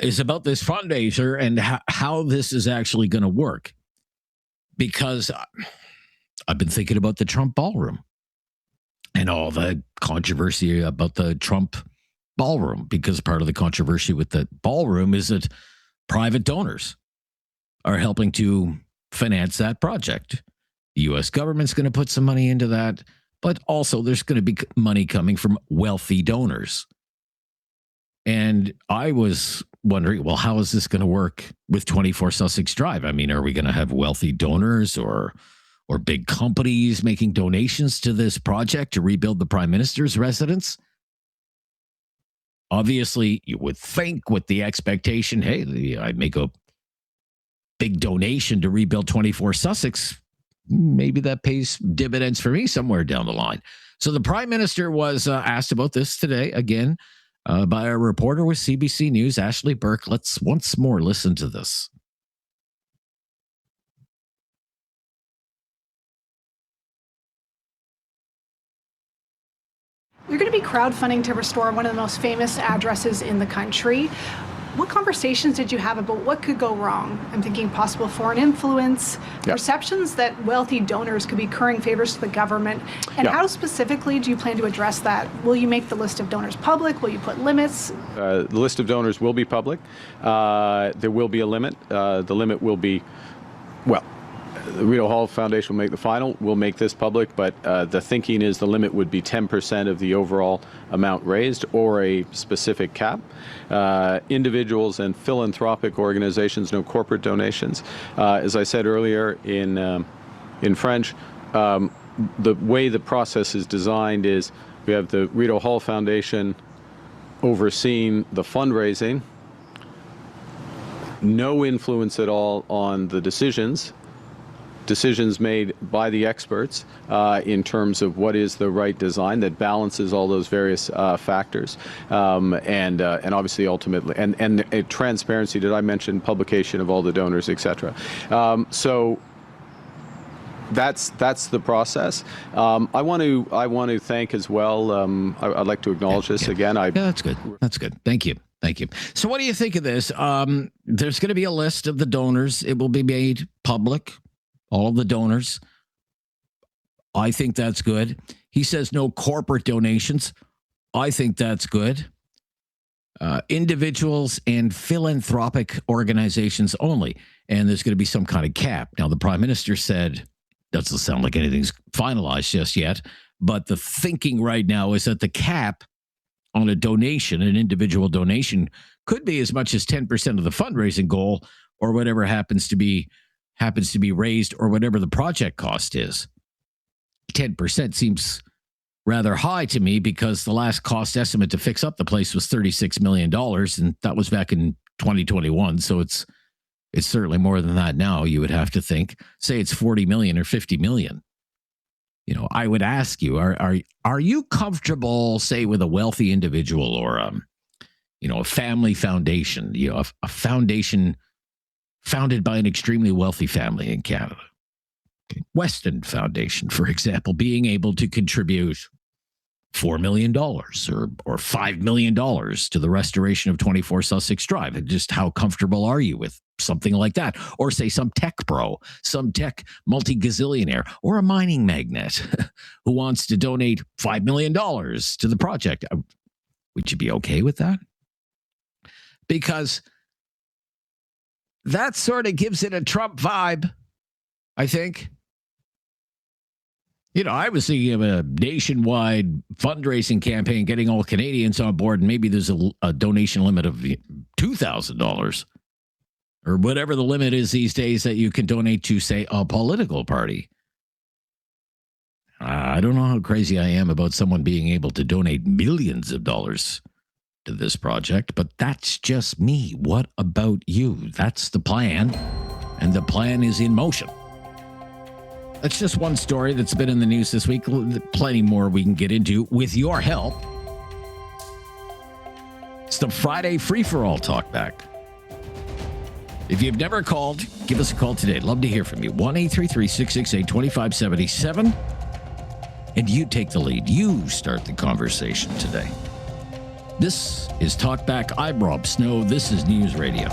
is about this fundraiser and how this is actually going to work. Because I've been thinking about the Trump ballroom and all the controversy about the Trump ballroom, because part of the controversy with the ballroom is that private donors are helping to finance that project. The U.S. government's going to put some money into that, but also there's going to be money coming from wealthy donors. And I was wondering, well, how is this going to work with 24 Sussex Drive? I mean, are we going to have wealthy donors or big companies making donations to this project to rebuild the Prime Minister's residence? Obviously, you would think with the expectation, hey, I make a big donation to rebuild 24 Sussex, maybe that pays dividends for me somewhere down the line. So the Prime Minister was asked about this today, again, by a reporter with CBC News, Ashley Burke. Let's once more listen to this. You're going to be crowdfunding to restore one of the most famous addresses in the country. What conversations did you have about what could go wrong? I'm thinking possible foreign influence, perceptions that wealthy donors could be currying favors to the government. And how specifically do you plan to address that? Will you make the list of donors public? Will you put limits? The list of donors will be public. There will be a limit. The limit will be, the Rito Hall Foundation will make the final. We'll make this public, but the thinking is the limit would be 10% of the overall amount raised, or a specific cap. Individuals and philanthropic organizations, no corporate donations. As I said earlier in French, the way the process is designed is we have the Rito Hall Foundation overseeing the fundraising, no influence at all on the decisions made by the experts in terms of what is the right design that balances all those various factors, and obviously ultimately and transparency. Did I mention publication of all the donors, etc.? So that's the process. I want to thank as well. I'd like to acknowledge this again. That's good. That's good. Thank you. Thank you. So what do you think of this? There's going to be a list of the donors. It will be made public. All of the donors. I think that's good. He says no corporate donations. I think that's good. Individuals and philanthropic organizations only. And there's going to be some kind of cap. Now, the Prime Minister said, doesn't sound like anything's finalized just yet, but the thinking right now is that the cap on a donation, an individual donation, could be as much as 10% of the fundraising goal, or whatever happens to be raised, or whatever the project cost is. 10% seems rather high to me, because the last cost estimate to fix up the place was $36 million, and that was back in 2021. So it's certainly more than that now, you would have to think. Say it's 40 million or 50 million. You know, I would ask you, are you comfortable, say, with a wealthy individual or a family foundation, a foundation founded by an extremely wealthy family in Canada? Weston Foundation, for example, being able to contribute $4 million or $5 million to the restoration of 24 Sussex Drive. And just how comfortable are you with something like that? Or say some tech bro, some tech multi-gazillionaire, or a mining magnate who wants to donate $5 million to the project. Would you be okay with that? Because that sort of gives it a Trump vibe, I think. I was thinking of a nationwide fundraising campaign, getting all Canadians on board, and maybe there's a donation limit of $2,000 or whatever the limit is these days that you can donate to, say, a political party. I don't know how crazy I am about someone being able to donate millions of dollars to this project, but that's just me. What about you? That's the plan, and the plan is in motion. That's just one story that's been in the news this week. Plenty more we can get into with your help. It's the Friday Free-for-All Talkback. If you've never called, give us a call today. Love to hear from you. 1-833-668-2577. And you take the lead. You start the conversation today. This is Talkback. I'm Rob Snow. This is News Radio.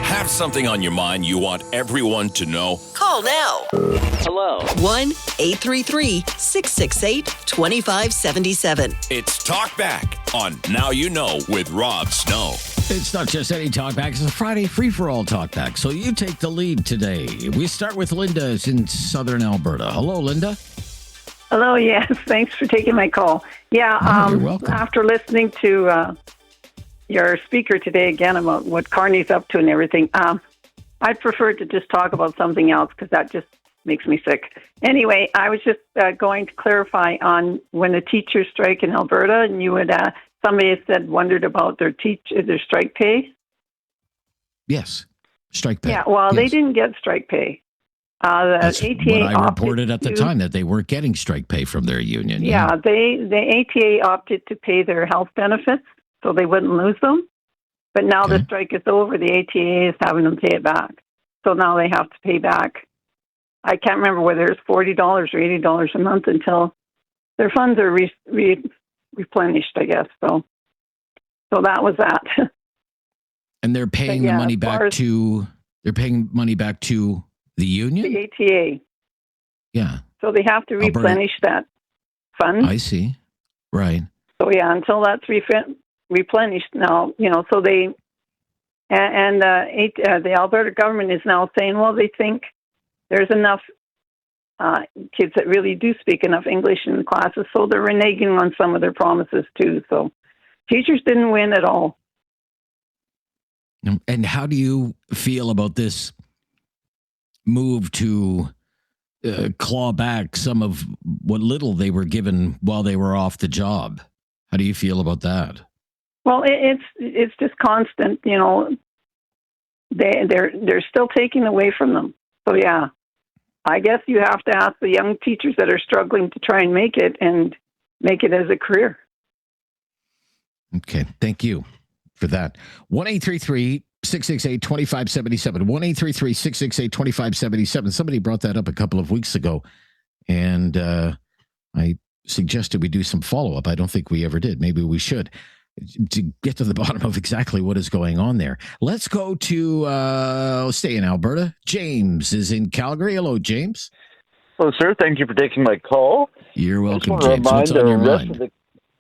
Have something on your mind you want everyone to know? Call now. Hello. 1-833-668-2577. It's Talkback on Now You Know with Rob Snow. It's not just any talkback. It's a Friday free-for-all talkback. So you take the lead today. We start with Linda in southern Alberta. Hello, Linda. Hello, yes. Thanks for taking my call. Yeah, you're welcome. After listening to your speaker today again about what Carney's up to and everything, I'd prefer to just talk about something else because that just makes me sick. Anyway, I was just going to clarify on when the teachers strike in Alberta, and you would somebody had wondered about their strike pay. Yes, strike pay. Yeah, well, yes. They didn't get strike pay. That's ATA what I reported at the time, that they weren't getting strike pay from their union. Yeah, the ATA opted to pay their health benefits so they wouldn't lose them. But now the strike is over. The ATA is having them pay it back. So now they have to pay back. I can't remember whether it's $40 or $80 a month until their funds are replenished, I guess. So that was that. And they're paying the money back to. They're paying money back to the union? The ATA. Yeah. So they have to replenish that fund. I see. Right. So yeah, until that's replenished now, so they and the Alberta government is now saying, well, they think there's enough kids that really do speak enough English in the classes, so they're reneging on some of their promises too. So teachers didn't win at all. And how do you feel about this move to claw back some of what little they were given while they were off the job? How do you feel about that? Well, it's just constant. They're still taking away from them. So yeah, I guess you have to ask the young teachers that are struggling to try and make it as a career. Okay, thank you for that. 1-833-668-2577. 1-833-668-2577. Somebody brought that up a couple of weeks ago, and I suggested we do some follow-up. I don't think we ever did. Maybe we should, to get to the bottom of exactly what is going on there. Let's go to, stay in Alberta. James is in Calgary. Hello, James. Hello, sir. Thank you for taking my call. You're welcome, James. What's on your mind?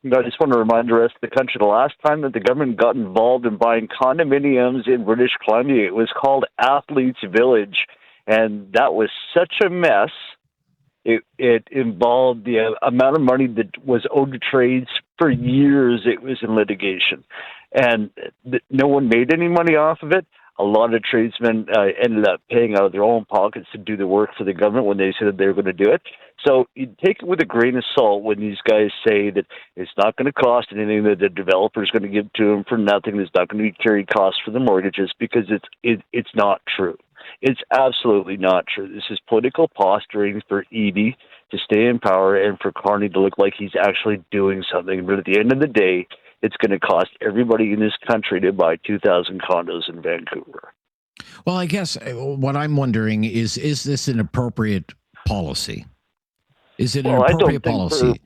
I just want to remind the rest of the country, the last time that the government got involved in buying condominiums in British Columbia, it was called Athletes Village, and that was such a mess. It involved the amount of money that was owed to trades for years. It was in litigation, and no one made any money off of it. A lot of tradesmen ended up paying out of their own pockets to do the work for the government when they said that they were going to do it. So you take it with a grain of salt when these guys say that it's not going to cost anything, that the developer is going to give to them for nothing, there's not going to be carried costs for the mortgages, because it's not true. It's absolutely not true. This is political posturing for Edie to stay in power and for Carney to look like he's actually doing something. But at the end of the day, it's going to cost everybody in this country to buy 2,000 condos in Vancouver. Well, I guess what I'm wondering is this an appropriate policy? Is it an appropriate policy?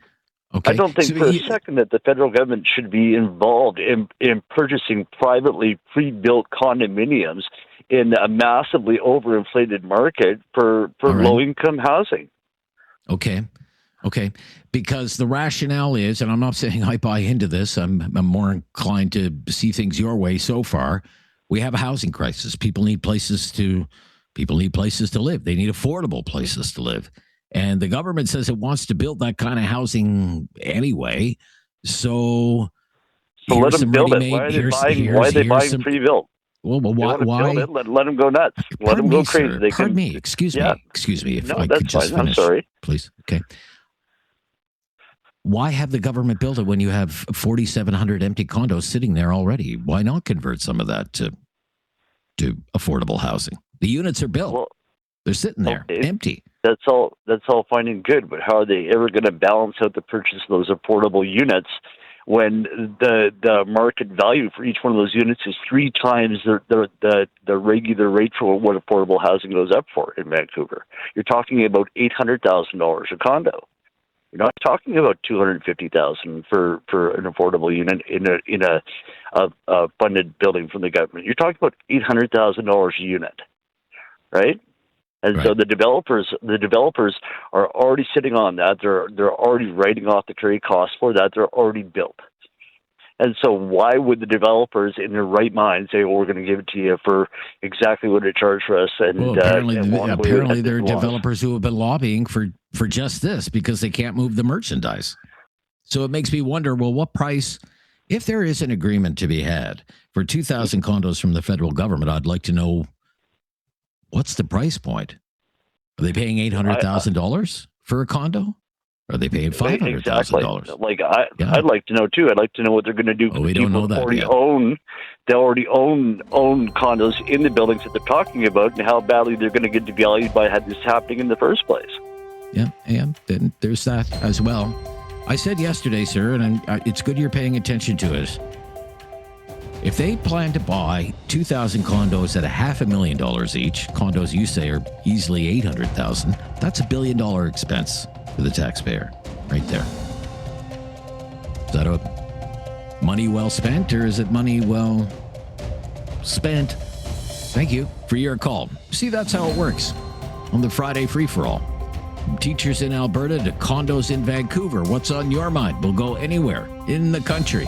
Okay. I don't think for a second that the federal government should be involved in purchasing privately pre-built condominiums in a massively overinflated market for low-income housing. Okay. Because the rationale is, and I'm not saying I buy into this, I'm more inclined to see things your way so far. We have a housing crisis. People need places to live. They need affordable places to live. And the government says it wants to build that kind of housing anyway. So let them build it. Why are they buying pre-built? Well, why? Let them go nuts. Let them go crazy. Pardon me. Excuse me. If I could just finish, I'm sorry. Please. Okay. Why have the government build it when you have 4,700 empty condos sitting there already? Why not convert some of that to affordable housing? The units are built. Well, they're sitting there empty. That's all fine and good, but how are they ever going to balance out the purchase of those affordable units when the market value for each one of those units is 3 times the regular rate for what affordable housing goes up for in Vancouver? You're talking about $800,000 a condo. You're not talking about $250,000 for an affordable unit in a funded building from the government. You're talking about $800,000 a unit, right? And so the developers are already sitting on that. They're already writing off the trade costs for that. They're already built. And so why would the developers in their right mind say, well, we're going to give it to you for exactly what it charged for us? And apparently there are developers who have been lobbying for just this because they can't move the merchandise. So it makes me wonder, well, what price, if there is an agreement to be had for 2,000 condos from the federal government, I'd like to know, what's the price point? Are they paying $800,000 for a condo? Are they paying $500,000? Exactly. I'd like to know too. I'd like to know what they're going to do. We don't know that yet. They already own condos in the buildings that they're talking about, and how badly they're going to get devalued by this happening in the first place. Yeah, and then there's that as well. I said yesterday, sir, and it's good you're paying attention to it. If they plan to buy 2,000 condos at $500,000 each, condos you say are easily $800,000, that's $1 billion expense for the taxpayer right there. Is that a money well spent, or is it money well spent? Thank you for your call. See, that's how it works on the Friday free-for-all. From teachers in Alberta to condos in Vancouver. What's on your mind? We'll go anywhere in the country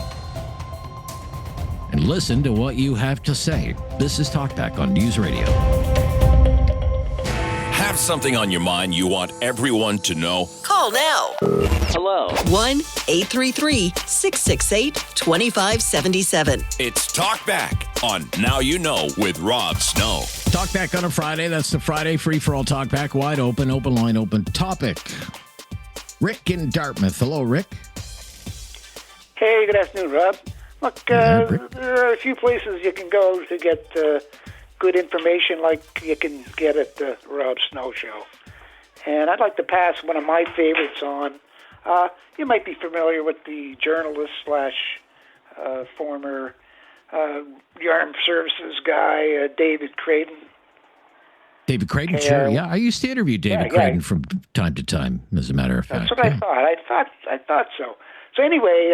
and listen to what you have to say. This is Talkback on News Radio. Have something on your mind you want everyone to know? Call now. Hello. 1-833-668-2577. It's Talkback on Now You Know with Rob Snow. Talkback on a Friday. That's the Friday free-for-all Talkback. Wide open line, open topic. Rick in Dartmouth. Hello, Rick. Hey, good afternoon, Rob. Look, there are a few places you can go to get good information like you can get at the Rob Snow Show. And I'd like to pass one of my favorites on. You might be familiar with the journalist / former armed services guy, David Creighton. David Creighton, sure. Yeah, I used to interview David Creighton from time to time, as a matter of fact. That's what I thought. I thought so. So anyway,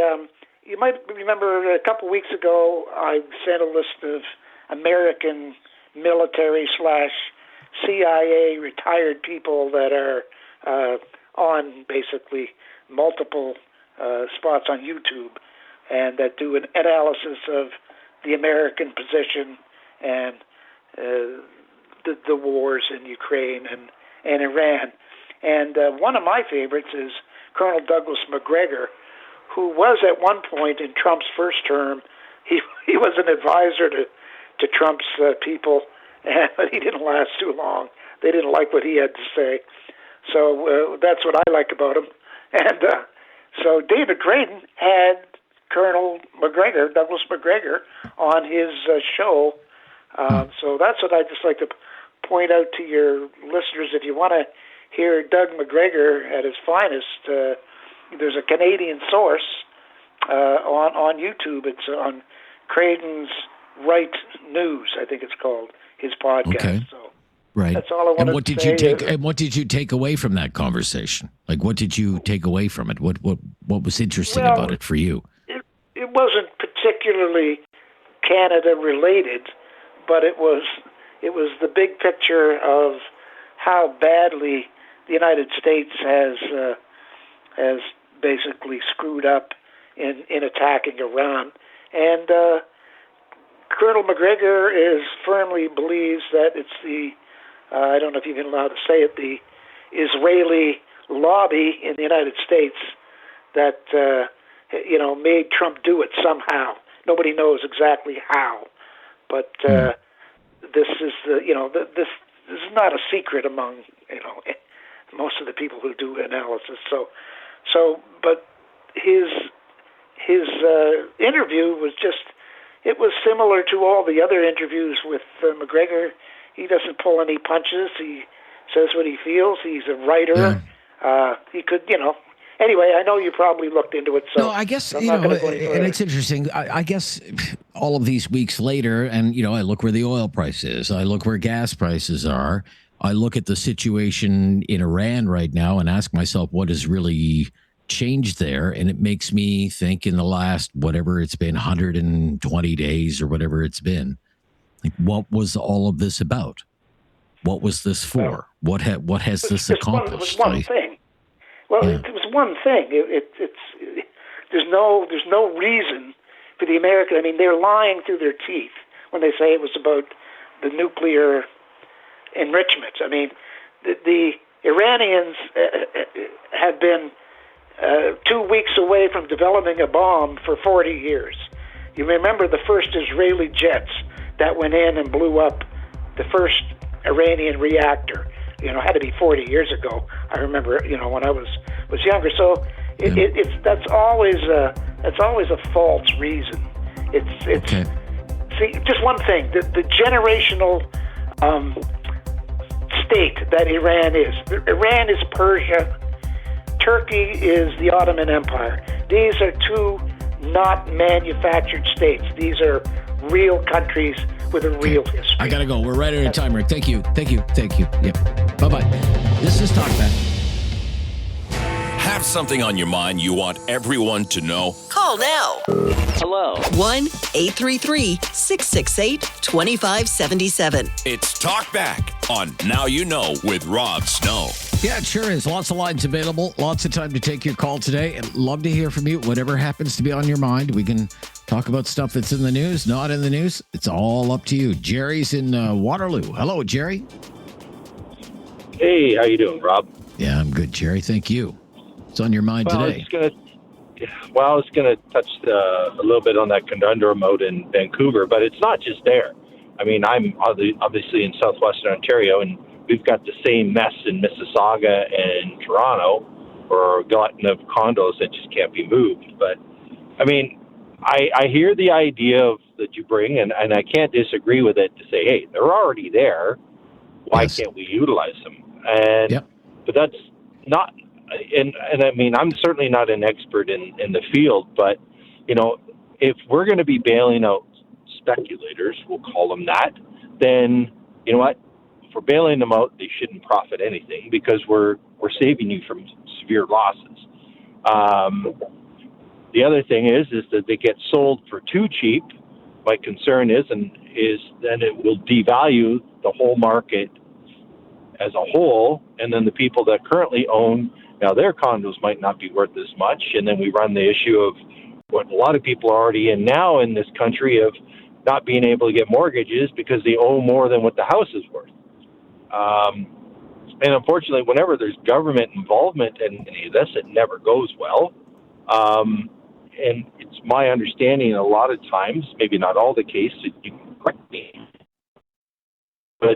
you might remember a couple weeks ago, I sent a list of American military / CIA retired people that are on basically multiple spots on YouTube and that do an analysis of the American position and the wars in Ukraine and Iran. And one of my favorites is Colonel Douglas McGregor, who was at one point in Trump's first term, he was an advisor to Trump's people, but he didn't last too long. They didn't like what he had to say. So that's what I like about him. And so David Creighton had Colonel McGregor, Douglas McGregor, on his show. So that's what I'd just like to point out to your listeners. If you want to hear Doug McGregor at his finest, there's a Canadian source on YouTube. It's on Creighton's Right News, I think it's called, his podcast. Okay. So right. That's all I wanted and what did to say. What did you take away from that conversation? Like, what did you take away from it? What was interesting about it for you? It wasn't particularly Canada related, but it was the big picture of how badly the United States has basically screwed up in attacking Iran. And Colonel McGregor firmly believes that it's the, I don't know if you've been allowed to say it, the Israeli lobby in the United States that, made Trump do it somehow. Nobody knows exactly how. But this is this is not a secret among, most of the people who do analysis. But his interview was it was similar to all the other interviews with McGregor. He doesn't pull any punches. He says what he feels. He's a writer. Yeah. He could, Anyway, I know you probably looked into it. So no, I guess, and it's interesting. I guess all of these weeks later, and, I look where the oil price is. I look where gas prices are. I look at the situation in Iran right now and ask myself what has really changed there. And it makes me think in the last, whatever it's been, 120 days or whatever it's been, like, what was all of this about? What was this for? What has this accomplished? It was one thing. Well, it was one thing. There's no reason for the American. I mean, they're lying through their teeth when they say it was about the nuclear enrichment. I mean, the Iranians have been 2 weeks away from developing a bomb for 40 years. You remember the first Israeli jets that went in and blew up the first Iranian reactor. Had to be 40 years ago. I remember, when I was younger. So that's always a false reason. It's okay. See, just one thing: the generational state that Iran is. Iran is Persia. Turkey is the Ottoman Empire. These are two not manufactured states. These are real countries with a real history. I got to go. We're right at a time, Rick. Thank you. Yep. Bye-bye. This is Talkback. Have something on your mind you want everyone to know? Call now. Hello. 1-833-668-2577. It's Talkback on Now You Know with Rob Snow. Yeah, it sure is. Lots of lines available. Lots of time to take your call today. And love to hear from you. Whatever happens to be on your mind, we can talk about stuff that's in the news, not in the news. It's all up to you. Jerry's in Waterloo. Hello, Jerry. Hey, how you doing, Rob? Yeah, I'm good, Jerry. Thank you. What's on your mind today? I was going to touch a little bit on that conundrum out in Vancouver, but it's not just there. I mean, I'm obviously in southwestern Ontario, and we've got the same mess in Mississauga and Toronto, or a glutton of condos that just can't be moved. But, I mean, I hear the idea that you bring, and I can't disagree with it to say, hey, they're already there. Why can't we utilize them? And But that's not, and I mean, I'm certainly not an expert in the field, but, if we're going to be bailing out speculators, we'll call them that, then, you know what? If we're bailing them out, they shouldn't profit anything because we're saving you from severe losses. The other thing is that they get sold for too cheap. My concern is then it will devalue the whole market as a whole, and then the people that currently own, now their condos might not be worth as much, and then we run the issue of what a lot of people are already in now in this country of not being able to get mortgages because they owe more than what the house is worth. And unfortunately, whenever there's government involvement in any of this, it never goes well. And it's my understanding a lot of times, maybe not all the case, that you can correct me, but,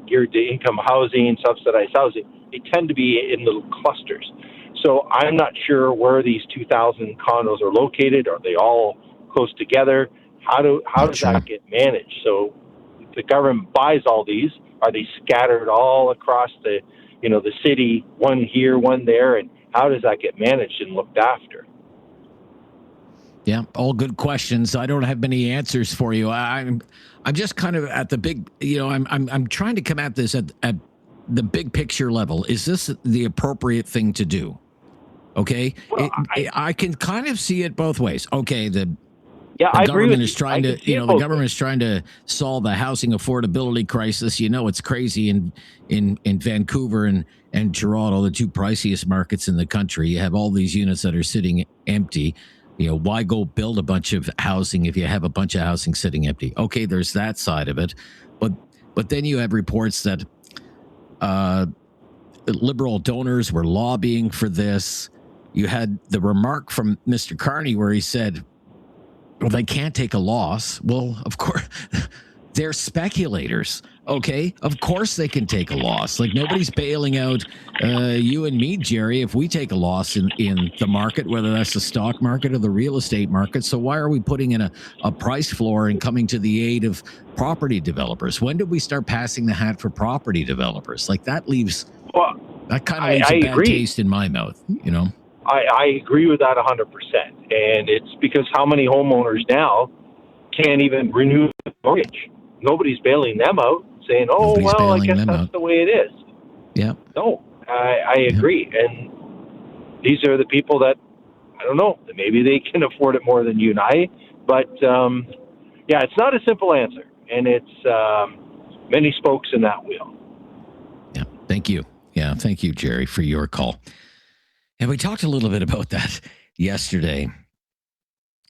geared to income housing, subsidized housing, they tend to be in little clusters. So I'm not sure where these 2,000 condos are located. Are they all close together? How does that get managed? So if the government buys all these, are they scattered all across the city, one here, one there, and how does that get managed and looked after? Yeah, all good questions. I don't have many answers for you. I'm just kind of at the big, I'm trying to come at this at the big picture level. Is this the appropriate thing to do? Okay, well, I can kind of see it both ways. Okay, the government is trying to, the government is trying to solve a housing affordability crisis. It's crazy in Vancouver and Toronto, the two priciest markets in the country. You have all these units that are sitting empty. Why go build a bunch of housing if you have a bunch of housing sitting empty? Okay, there's that side of it. But then you have reports that liberal donors were lobbying for this. You had the remark from Mr. Carney where he said, well, they can't take a loss. Well, of course, they're speculators. Okay, of course they can take a loss. Like, nobody's bailing out you and me, Jerry, if we take a loss in the market, whether that's the stock market or the real estate market. So why are we putting in a price floor and coming to the aid of property developers? When did we start passing the hat for property developers? Like, that kind of leaves a bad taste in my mouth, I agree with that 100%. And it's because how many homeowners now can't even renew the mortgage? Nobody's bailing them out. saying, "Oh, Nobody's well, I bailing guess them that's out. the way it is." Yeah. No, I agree. And these are the people that, I don't know, maybe they can afford it more than you and I. But, yeah, it's not a simple answer. And it's many spokes in that wheel. Yeah. Thank you. Yeah. Thank you, Jerry, for your call. And we talked a little bit about that yesterday.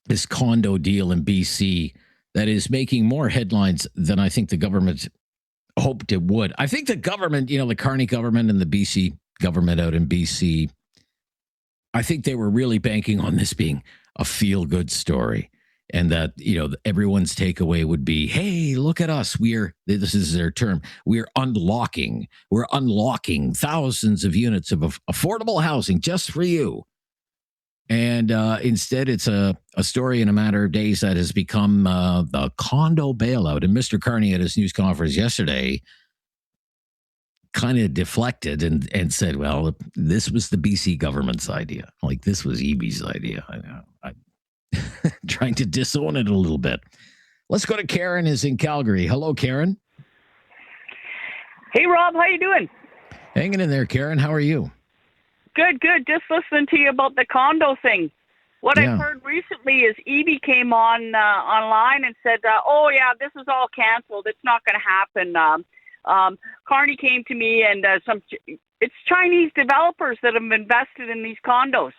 This condo deal in BC that is making more headlines than I think the government hoped it would. I think the government, the Carney government and the BC government out in BC, I think they were really banking on this being a feel-good story. And that, everyone's takeaway would be, hey, look at us. This is their term. We're unlocking thousands of units of affordable housing just for you. And instead, it's a story in a matter of days that has become the condo bailout. And Mr. Carney at his news conference yesterday kind of deflected and said, well, this was the BC government's idea. Like, this was EB's idea. I'm trying to disown it a little bit. Let's go to Karen, who's in Calgary. Hello, Karen. Hey, Rob. How you doing? Hanging in there, Karen. How are you? Good. Just listening to you about the condo thing. What I've heard recently is EB came online and said, oh, yeah, this is all canceled. It's not going to happen. Carney came to me, and it's Chinese developers that have invested in these condos.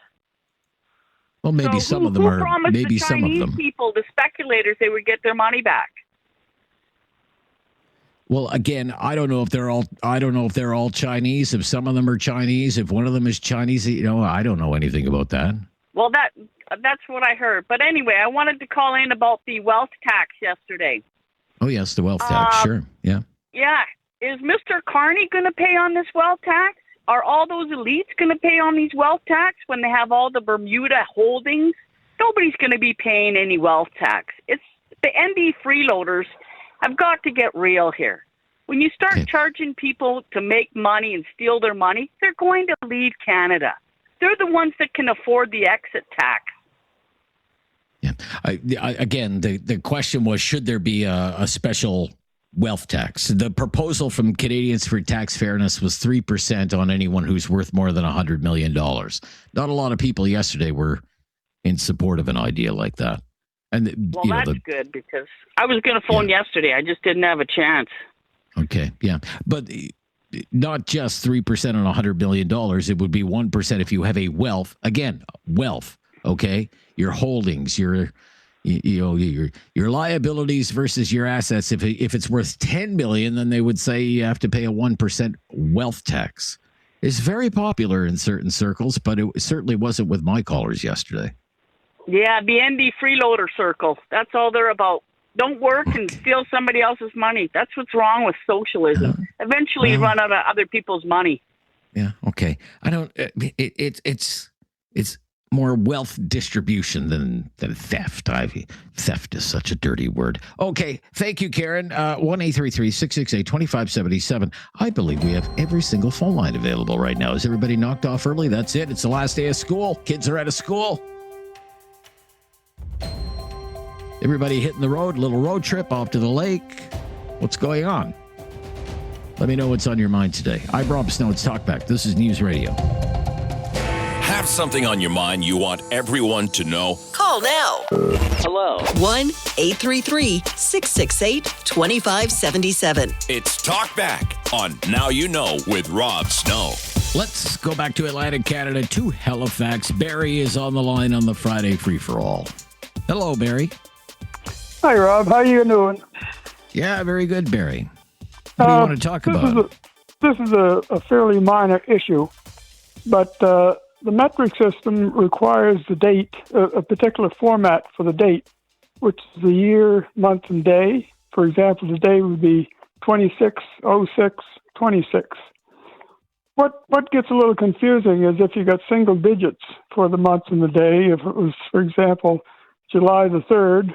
Well, maybe some of them are. Maybe the some of Chinese them. people, the speculators, they would get their money back. Well, again, I don't know if they're all Chinese. If some of them are Chinese, if one of them is Chinese, I don't know anything about that. Well, that's what I heard. But anyway, I wanted to call in about the wealth tax yesterday. Oh yes, the wealth tax. Sure, yeah. Yeah, is Mr. Carney going to pay on this wealth tax? Are all those elites going to pay on these wealth tax when they have all the Bermuda holdings? Nobody's going to be paying any wealth tax. It's the ND freeloaders. I've got to get real here. When you start charging people to make money and steal their money, they're going to leave Canada. They're the ones that can afford the exit tax. Yeah. Again, the question was, should there be a special wealth tax? The proposal from Canadians for Tax Fairness was 3% on anyone who's worth more than $100 million. Not a lot of people yesterday were in support of an idea like that. And well, that's good, because I was going to phone yesterday. I just didn't have a chance. Okay, yeah. But not just 3% on $100 million. It would be 1% if you have a wealth. Again, wealth, okay? Your holdings, your liabilities versus your assets. If it's worth $10 million, then they would say you have to pay a 1% wealth tax. It's very popular in certain circles, but it certainly wasn't with my callers yesterday. Yeah, the ND freeloader circle. That's all they're about. Don't work and steal somebody else's money. That's what's wrong with socialism. Eventually, you run out of other people's money. Yeah. Okay. I don't. It's more wealth distribution than theft. Theft is such a dirty word. Okay. Thank you, Karen. 1-833-668-2577. I believe we have every single phone line available right now. Is everybody knocked off early? That's it. It's the last day of school. Kids are out of school. Everybody hitting the road, little road trip off to the lake. What's going on? Let me know what's on your mind today. I'm Rob Snow. It's Talkback. This is News Radio. Have something on your mind you want everyone to know? Call now. Hello. 1-833-668-2577. It's Talkback on Now You Know with Rob Snow. Let's go back to Atlantic Canada, to Halifax. Barry is on the line on the Friday free-for-all. Hello, Barry. Hi, Rob. How you doing? Yeah, very good, Barry. What do you want to talk about? This is a fairly minor issue, but the metric system requires the date, a particular format for the date, which is the year, month, and day. For example, today would be 26/06/26. What gets a little confusing is if you got single digits for the month and the day. If it was, for example, July the 3rd,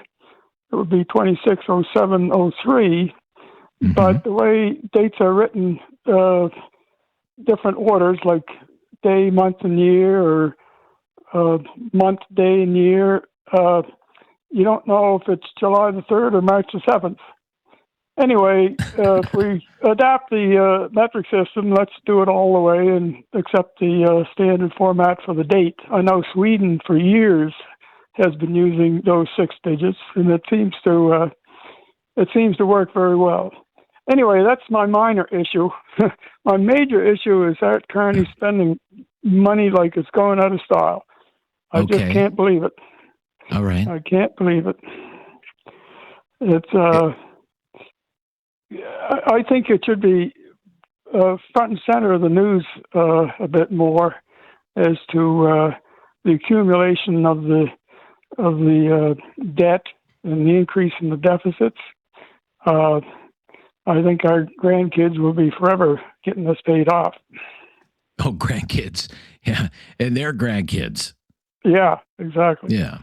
it would be 26/07/03. Mm-hmm. But the way dates are written, different orders like day, month, and year, or month, day, and year, you don't know if it's July the 3rd or March the 7th. Anyway, if we adapt the metric system, let's do it all the way and accept the standard format for the date. I know Sweden for years has been using those 6 digits, and it seems to work very well. Anyway, that's my minor issue. My major issue is Art Carney spending money like it's going out of style. I just can't believe it. All right. I can't believe it. It's I think it should be front and center of the news a bit more as to the accumulation of the debt and the increase in the deficits. I think our grandkids will be forever getting this paid off. Oh, grandkids. Yeah. And their grandkids. Yeah, exactly. Yeah.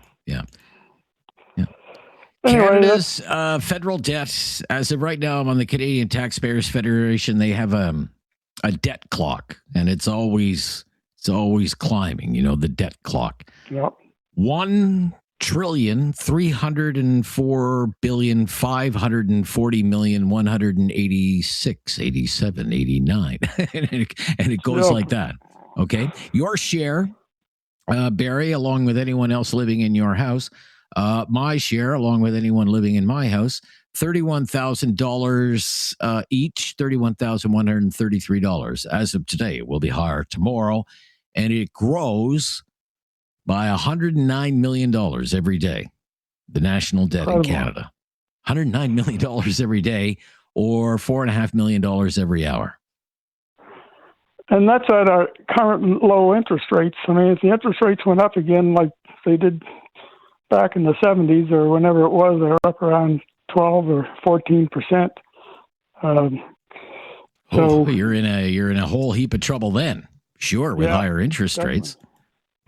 Anyway, Canada's federal debt, as of right now, I'm on the Canadian Taxpayers Federation. They have a debt clock, and it's always climbing. You know, the debt clock. Yep. 1,304,540,186,87,89, and it goes like that. Okay, your share, Barry, along with anyone else living in your house. My share, along with anyone living in my house, $31,000 each, $31,133 as of today. It will be higher tomorrow, and it grows by $109 million every day. The national debt in Canada, $109 million every day, or $4.5 million every hour. And that's at our current low interest rates. I mean, if the interest rates went up again like they did back in the 70s or whenever it was, they were up around 12 or 14%. So you're in a whole heap of trouble then. Sure, with higher interest rates.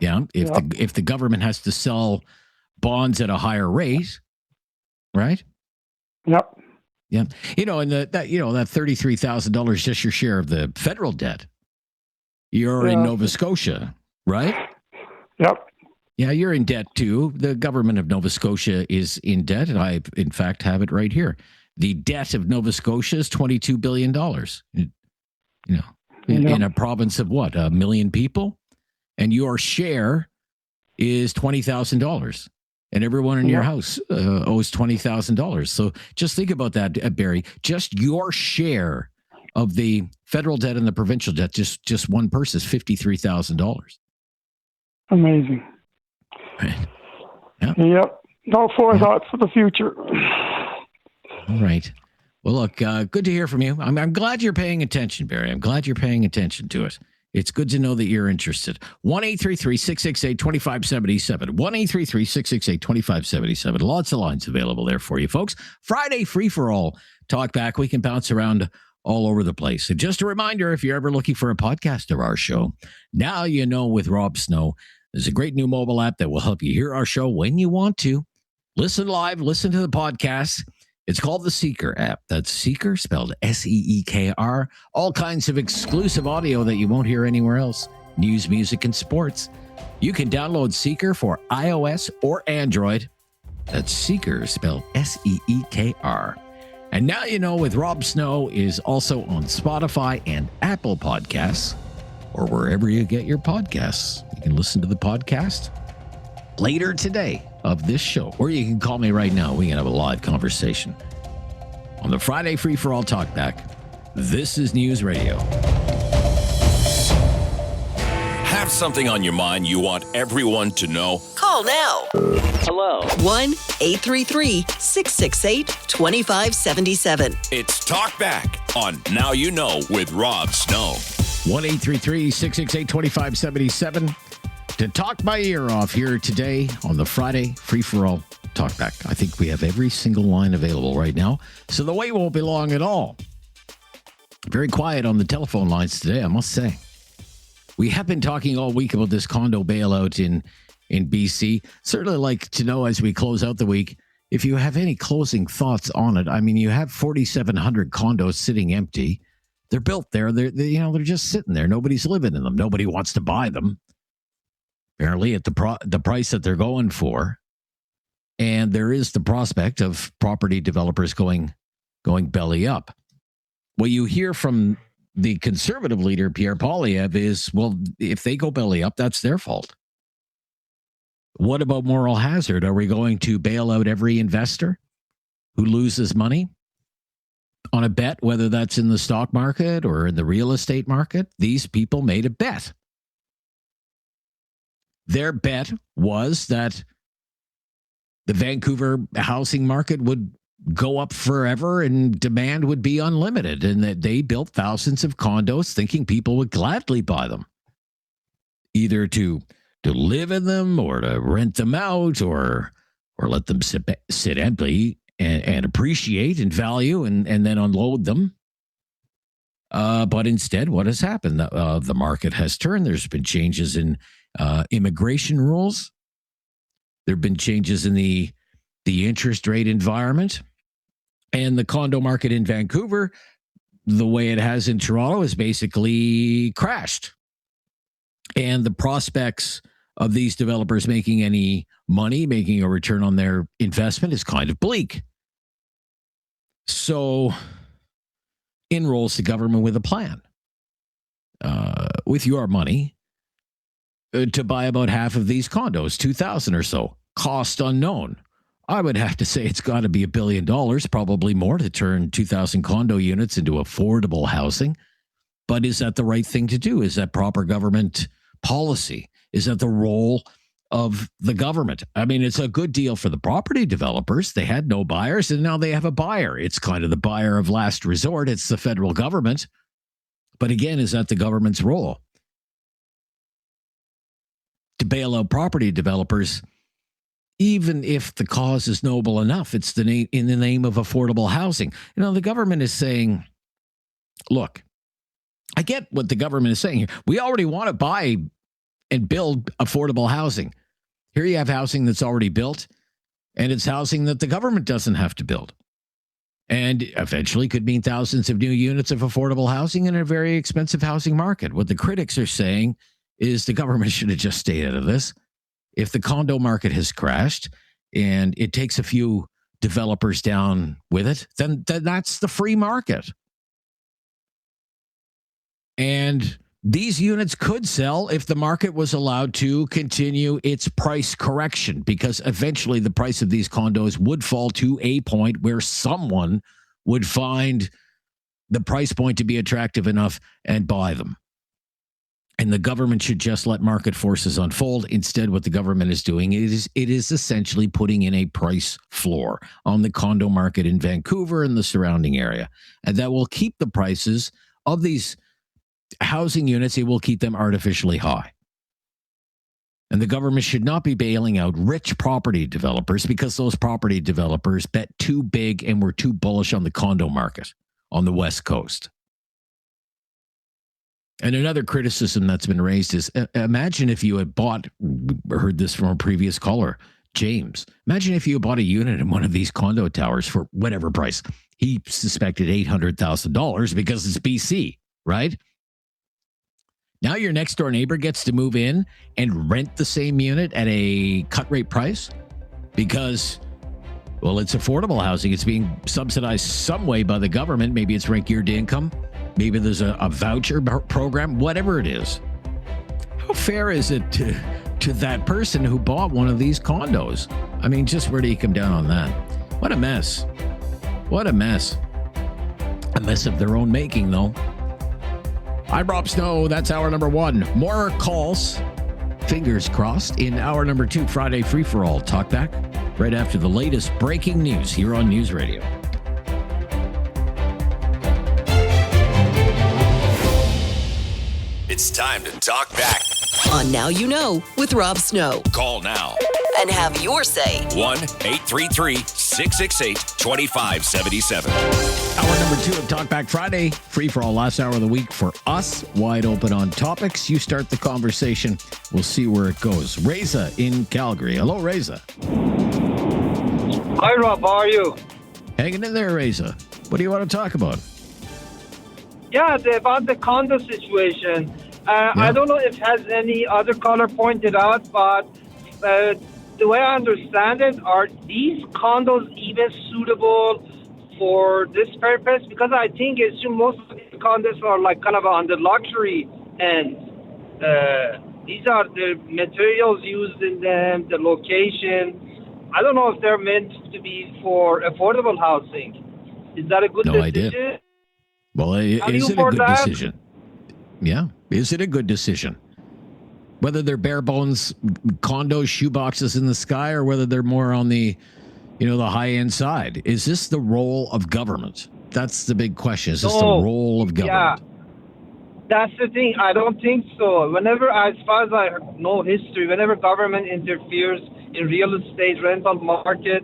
Yeah, if the government has to sell bonds at a higher rate, right? Yep. Yeah. You know, and that $33,000 just your share of the federal debt. You're in Nova Scotia, right? Yep. Yeah, you're in debt too. The government of Nova Scotia is in debt, and I, in fact, have it right here. The debt of Nova Scotia is $22 billion. In a province of what, 1 million people? And your share is $20,000. And everyone in your house owes $20,000. So just think about that, Barry. Just your share of the federal debt and the provincial debt, just one person is $53,000. Amazing. Right. Yep. No forethought for the future. All right. Well, look, good to hear from you. I'm glad you're paying attention, Barry. I'm glad you're paying attention to it. It's good to know that you're interested. 1-833-668-2577. 1-833-668-2577. Lots of lines available there for you, folks. Friday free-for-all Talkback. We can bounce around all over the place. And just a reminder, if you're ever looking for a podcast of our show, now you know with Rob Snow, there's a great new mobile app that will help you hear our show when you want to. Listen live, listen to the podcast. It's called the Seeker app. That's Seeker, spelled S-E-E-K-R. All kinds of exclusive audio that you won't hear anywhere else. News, music, and sports. You can download Seeker for iOS or Android. That's Seeker, spelled S-E-E-K-R. And now you know with Rob Snow is also on Spotify and Apple Podcasts, or wherever you get your podcasts. You can listen to the podcast later today of this show, or you can call me right now. We can have a live conversation on the Friday Free for All Talkback. This is News Radio. Have something on your mind you want everyone to know? Call now. Hello. 1-833-668-2577. It's Talkback on Now You Know with Rob Snow. 1-833-668-2577. To talk my ear off here today on the Friday Free-for-All Talkback. I think we have every single line available right now, so the wait won't be long at all. Very quiet on the telephone lines today, I must say. We have been talking all week about this condo bailout in BC. Certainly like to know as we close out the week, if you have any closing thoughts on it. I mean, you have 4,700 condos sitting empty. They're built there. They're just sitting there. Nobody's living in them. Nobody wants to buy them. Apparently at the price that they're going for. And there is the prospect of property developers going going belly up. What you hear from the conservative leader, Pierre Poilievre, is, well, if they go belly up, that's their fault. What about moral hazard? Are we going to bail out every investor who loses money on a bet, whether that's in the stock market or in the real estate market? These people made a bet. Their bet was that the Vancouver housing market would go up forever and demand would be unlimited, and that they built thousands of condos thinking people would gladly buy them, either to live in them or to rent them out or let them sit empty and appreciate and value and then unload them. But instead, what has happened? The market has turned. There's been changes in immigration rules. There have been changes in the interest rate environment. And the condo market in Vancouver, the way it has in Toronto, has basically crashed. And the prospects of these developers making any money, making a return on their investment, is kind of bleak. So in rolls the government with a plan. With your money, to buy about half of these condos, 2,000 or so, cost unknown. I would have to say it's got to be $1 billion, probably more, to turn 2,000 condo units into affordable housing. But is that the right thing to do? Is that proper government policy? Is that the role of the government? I mean, it's a good deal for the property developers. They had no buyers, and now they have a buyer. It's kind of the buyer of last resort. It's the federal government. But again, is that the government's role? To bail out property developers, even if the cause is noble enough, it's in the name of affordable housing. You know, the government is saying, look, I get what the government is saying here. We already want to buy and build affordable housing. Here you have housing that's already built, and it's housing that the government doesn't have to build. And eventually could mean thousands of new units of affordable housing in a very expensive housing market. What the critics are saying is the government should have just stayed out of this. If the condo market has crashed and it takes a few developers down with it, then that's the free market. And these units could sell if the market was allowed to continue its price correction, because eventually the price of these condos would fall to a point where someone would find the price point to be attractive enough and buy them. And the government should just let market forces unfold. Instead, what the government is doing is it is essentially putting in a price floor on the condo market in Vancouver and the surrounding area. And that will keep the prices of these housing units, it will keep them artificially high. And the government should not be bailing out rich property developers because those property developers bet too big and were too bullish on the condo market on the West Coast. And another criticism that's been raised is, imagine if you had bought, heard this from a previous caller, James, imagine if you bought a unit in one of these condo towers for whatever price. He suspected $800,000 because it's BC, right? Now your next door neighbor gets to move in and rent the same unit at a cut rate price because, well, it's affordable housing. It's being subsidized some way by the government. Maybe it's rent geared to income. Maybe there's a voucher program, whatever it is. How fair is it to that person who bought one of these condos? I mean, just where do you come down on that? What a mess. What a mess. A mess of their own making, though. I'm Rob Snow. That's hour number 1. More calls, fingers crossed, in hour number 2, Friday Free-for-All Talkback, right after the latest breaking news here on News Radio. It's time to talk back. On Now You Know with Rob Snow. Call now And have your say. 1-833-668-2577. Hour number 2 of Talkback Friday. Free for all, last hour of the week for us. Wide open on topics. You start the conversation. We'll see where it goes. Reza in Calgary. Hello, Reza. Hi, Rob. How are you? Hanging in there, Reza. What do you want to talk about? Yeah, about the condo situation. I don't know if has any other caller pointed out, but the way I understand it, are these condos even suitable for this purpose? Because I think it's most of the condos are like kind of on the luxury end. These are the materials used in them, the location. I don't know if they're meant to be for affordable housing. Is that a good decision? Idea. Well, is it a good decision? Yeah. Is it a good decision? Whether they're bare bones condos, shoeboxes in the sky, or whether they're more on the, the high end side. Is this the role of government? That's the big question. Is this the role of government? Yeah. That's the thing. I don't think so. Whenever, as far as I know history, whenever government interferes in real estate, rental market,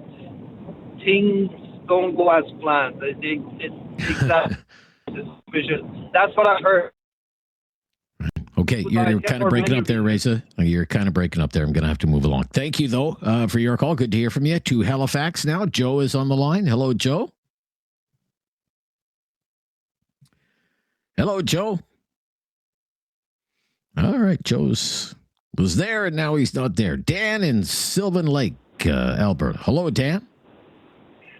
things don't go as planned. That's what I heard. Okay, you're kind of breaking up there, Reza. You're kind of breaking up there. I'm going to have to move along. Thank you, though, for your call. Good to hear from you. To Halifax now. Joe is on the line. Hello, Joe. Hello, Joe. All right, Joe's was there, and now he's not there. Dan in Sylvan Lake, Alberta. Hello, Dan.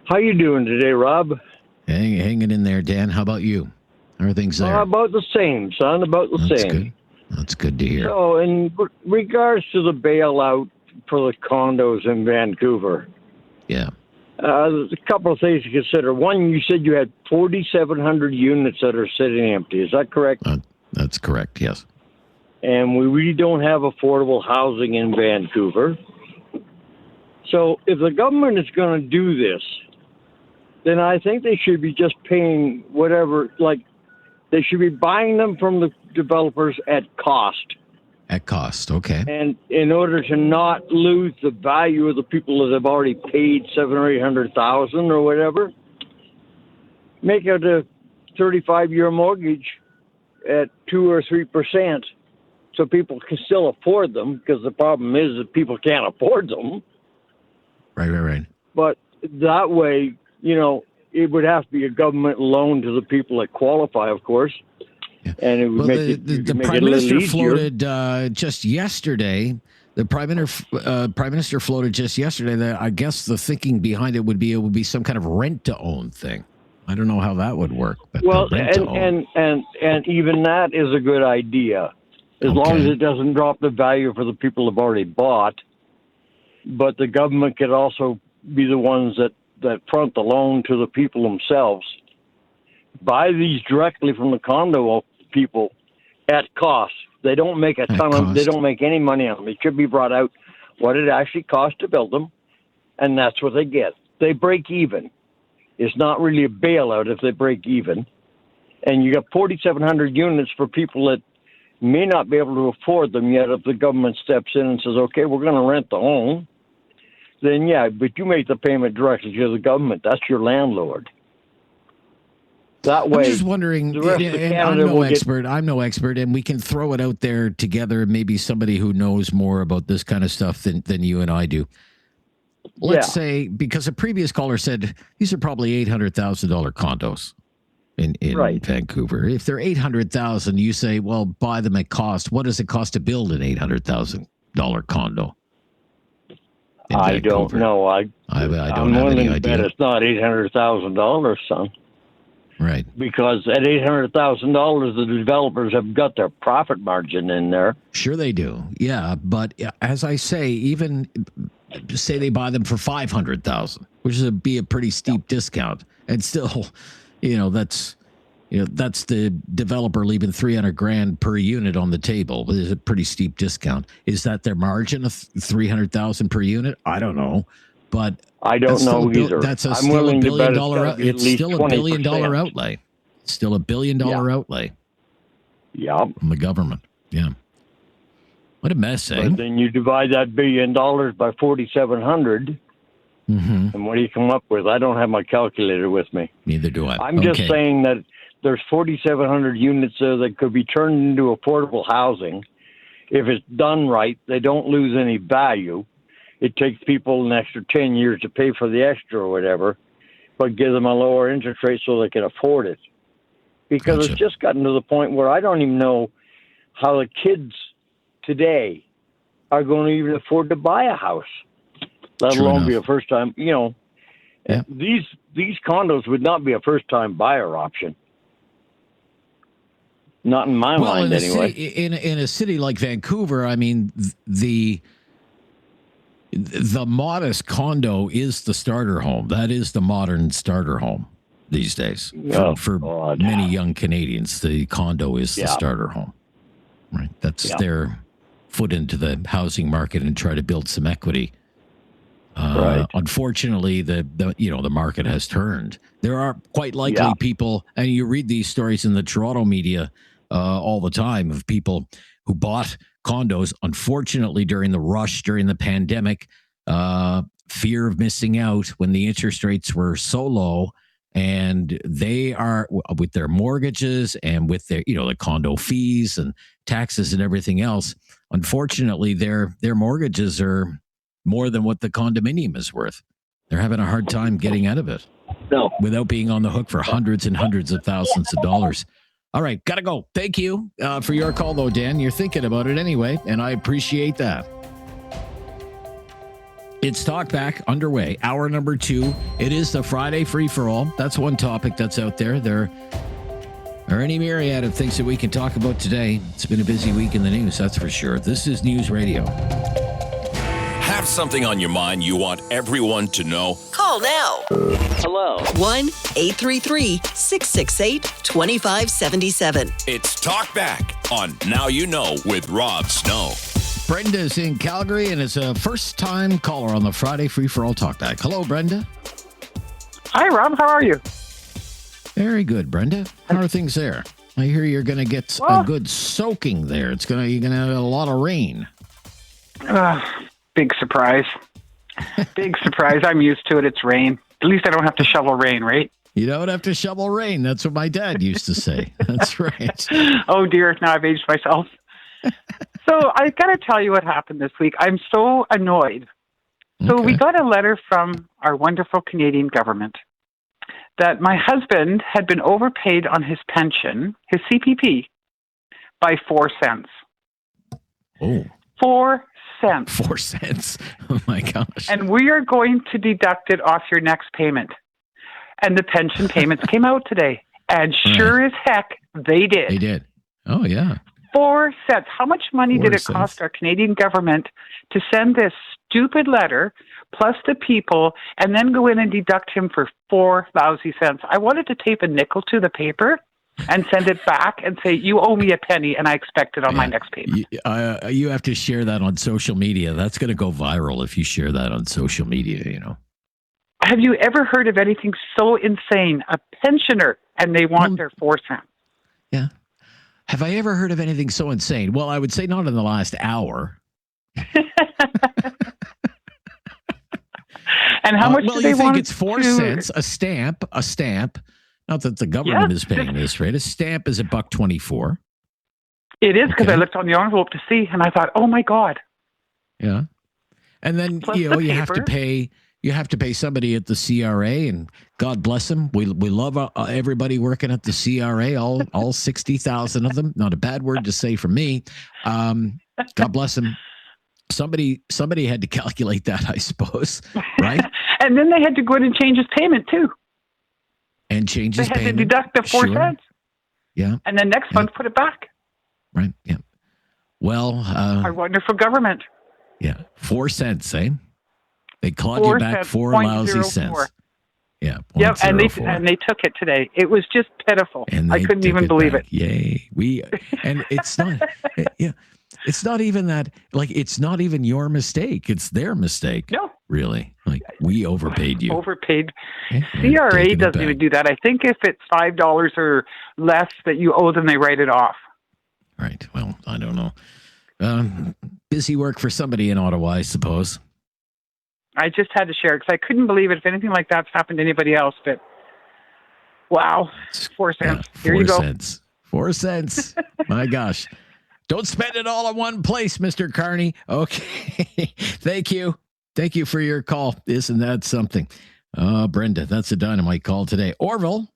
How you doing today, Rob? Hanging in there, Dan. How about you? How are things there? About the same, son. About the That's same. Good. That's good to hear. So, in regards to the bailout for the condos in Vancouver, there's a couple of things to consider. One, you said you had 4,700 units that are sitting empty. Is that correct? That's correct, yes. And we really don't have affordable housing in Vancouver. So if the government is going to do this, then I think they should be just paying whatever, they should be buying them from the developers at cost. At cost, okay. And in order to not lose the value of the people that have already paid $700,000 or $800,000 or whatever, make it a 35-year mortgage at 2 or 3%, so people can still afford them. Because the problem is that people can't afford them. Right. But that way, it would have to be a government loan to the people that qualify, of course. Yeah. And it would the Prime Minister floated just yesterday. The Prime Minister floated just yesterday that I guess the thinking behind it would be some kind of rent to own thing. I don't know how that would work. But well, and even that is a good idea, as long as it doesn't drop the value for the people who've already bought. But the government could also be the ones that front the loan to the people themselves. Buy these directly from the condo people at cost. They don't make a ton of. They don't make any money on them. It should be brought out what it actually costs to build them, and that's what they get. They break even. It's not really a bailout if they break even. And you got 4,700 units for people that may not be able to afford them yet. If the government steps in and says, "Okay, we're going to rent the home," then but you make the payment directly to the government. That's your landlord. That way, I'm just wondering, I'm no expert, and we can throw it out there together. Maybe somebody who knows more about this kind of stuff than you and I do. Let's say, because a previous caller said these are probably $800,000 condos in Vancouver. If they're $800,000, you say, well, buy them at cost. What does it cost to build an $800,000 condo? I don't know. I don't have any idea. It's not $800,000, son. Right. Because at $800,000, the developers have got their profit margin in there. Sure they do. Yeah, but as I say, even say they buy them for $500,000, which would be a pretty steep discount, and still, that's the developer leaving $300,000 per unit on the table. It's a pretty steep discount. Is that their margin of $300,000 per unit? I don't know, but I don't know either. That's still a $1 billion. It's still $1 billion outlay. It's still $1 billion outlay. Yeah, from the government. Yeah. What a mess, eh? But then you divide that $1 billion by 4,700, and what do you come up with? I don't have my calculator with me. Neither do I. I'm just saying that there's 4,700 units there that could be turned into affordable housing. If it's done right, they don't lose any value. It takes people an extra 10 years to pay for the extra or whatever, but give them a lower interest rate so they can afford it. Because it's just gotten to the point where I don't even know how the kids today are going to even afford to buy a house, let alone be a first time. Yeah. These condos would not be a first-time buyer option. Not in my mind, anyway. In a city like Vancouver, I mean, the modest condo is the starter home. That is the modern starter home these days. For many young Canadians, the condo is the starter home. Right. That's their foot into the housing market and try to build some equity. Right. Unfortunately, the market has turned. There are quite likely people, and you read these stories in the Toronto media all the time of people who bought condos. Unfortunately, during the rush, during the pandemic, fear of missing out when the interest rates were so low, and they are with their mortgages and with their the condo fees and taxes and everything else. Unfortunately, their mortgages are more than what the condominium is worth. They're having a hard time getting out of it without being on the hook for hundreds and hundreds of thousands of dollars. All right, gotta go. Thank you for your call, though, Dan. You're thinking about it anyway, and I appreciate that. It's Talkback underway, hour number 2. It is the Friday free-for-all. That's one topic that's out there. There are any myriad of things that we can talk about today. It's been a busy week in the news, that's for sure. This is News Radio. Have something on your mind you want everyone to know? Call now. Hello. 1-833-668-2577. It's Talkback on Now You Know with Rob Snow. Brenda's in Calgary and is a first-time caller on the Friday free-for-all Talkback. Hello, Brenda. Hi, Rob. How are you? Very good, Brenda. How are things there? I hear you're going to get a good soaking there. You're going to have a lot of rain. Big surprise. Big surprise. I'm used to it. It's rain. At least I don't have to shovel rain, right? You don't have to shovel rain. That's what my dad used to say. That's right. Oh, dear. Now I've aged myself. So I got to tell you what happened this week. I'm so annoyed. So we got a letter from our wonderful Canadian government that my husband had been overpaid on his pension, his CPP, by 4 cents. Oh. 4 cents. 4 cents. Oh, my gosh. And we are going to deduct it off your next payment. And the pension payments came out today. And sure as heck, they did. They did. Oh, yeah. 4 cents. How much money did it cost our Canadian government to send this stupid letter plus the people and then go in and deduct him for 4 lousy cents? I wanted to tape a nickel to the paper and send it back and say, you owe me a penny and I expect it on my next payment. You have to share that on social media. That's going to go viral if you share that on social media, Have you ever heard of anything so insane? A pensioner and they want their 4 cents. Yeah. Have I ever heard of anything so insane? Well, I would say not in the last hour. And how much do they want? Think it's 4 cents, a stamp. Not that the government is paying this, right? A stamp is $1.24. It is, because I looked on the envelope to see, and I thought, oh my God. Yeah. And then, you have to pay. You have to pay somebody at the CRA, and God bless them. We love everybody working at the CRA, all 60,000 of them. Not a bad word to say from me. God bless them. Somebody had to calculate that, I suppose, right? And then they had to go in and change his payment too. And change his payment. They had to deduct the 4 cents. Yeah. And then next month put it back. Right. Yeah. Well, our wonderful government. Yeah. 4 cents, eh? They clawed you back 4 lousy cents. Yeah. Yep, and they took it today. It was just pitiful. I couldn't even believe it. Yay. And it's not it's not even that, it's not even your mistake. It's their mistake. No. Really. We overpaid you. Overpaid. CRA doesn't even do that. I think if it's $5 or less that you owe them, they write it off. Right. Well, I don't know. Busy work for somebody in Ottawa, I suppose. I just had to share it because I couldn't believe it if anything like that's happened to anybody else. But wow, 4 cents. Here you go. 4 cents. 4 cents. My gosh. Don't spend it all in one place, Mr. Carney. Okay. Thank you. Thank you for your call. Isn't that something? Brenda, that's a dynamite call today. Orville,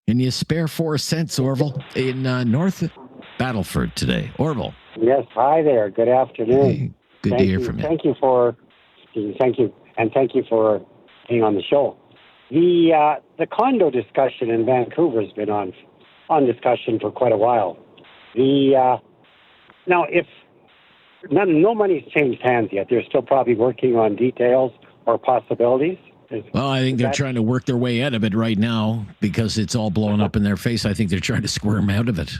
can you spare 4 cents, Orville, in North Battleford today? Orville. Yes. Hi there. Good afternoon. Hey, good to hear from you. Thank you for being on the show. The condo discussion in Vancouver has been on discussion for quite a while. Now, if no money's changed hands yet, they're still probably working on details or possibilities. Well, I think they're trying to work their way out of it right now because it's all blowing up in their face. I think they're trying to squirm out of it.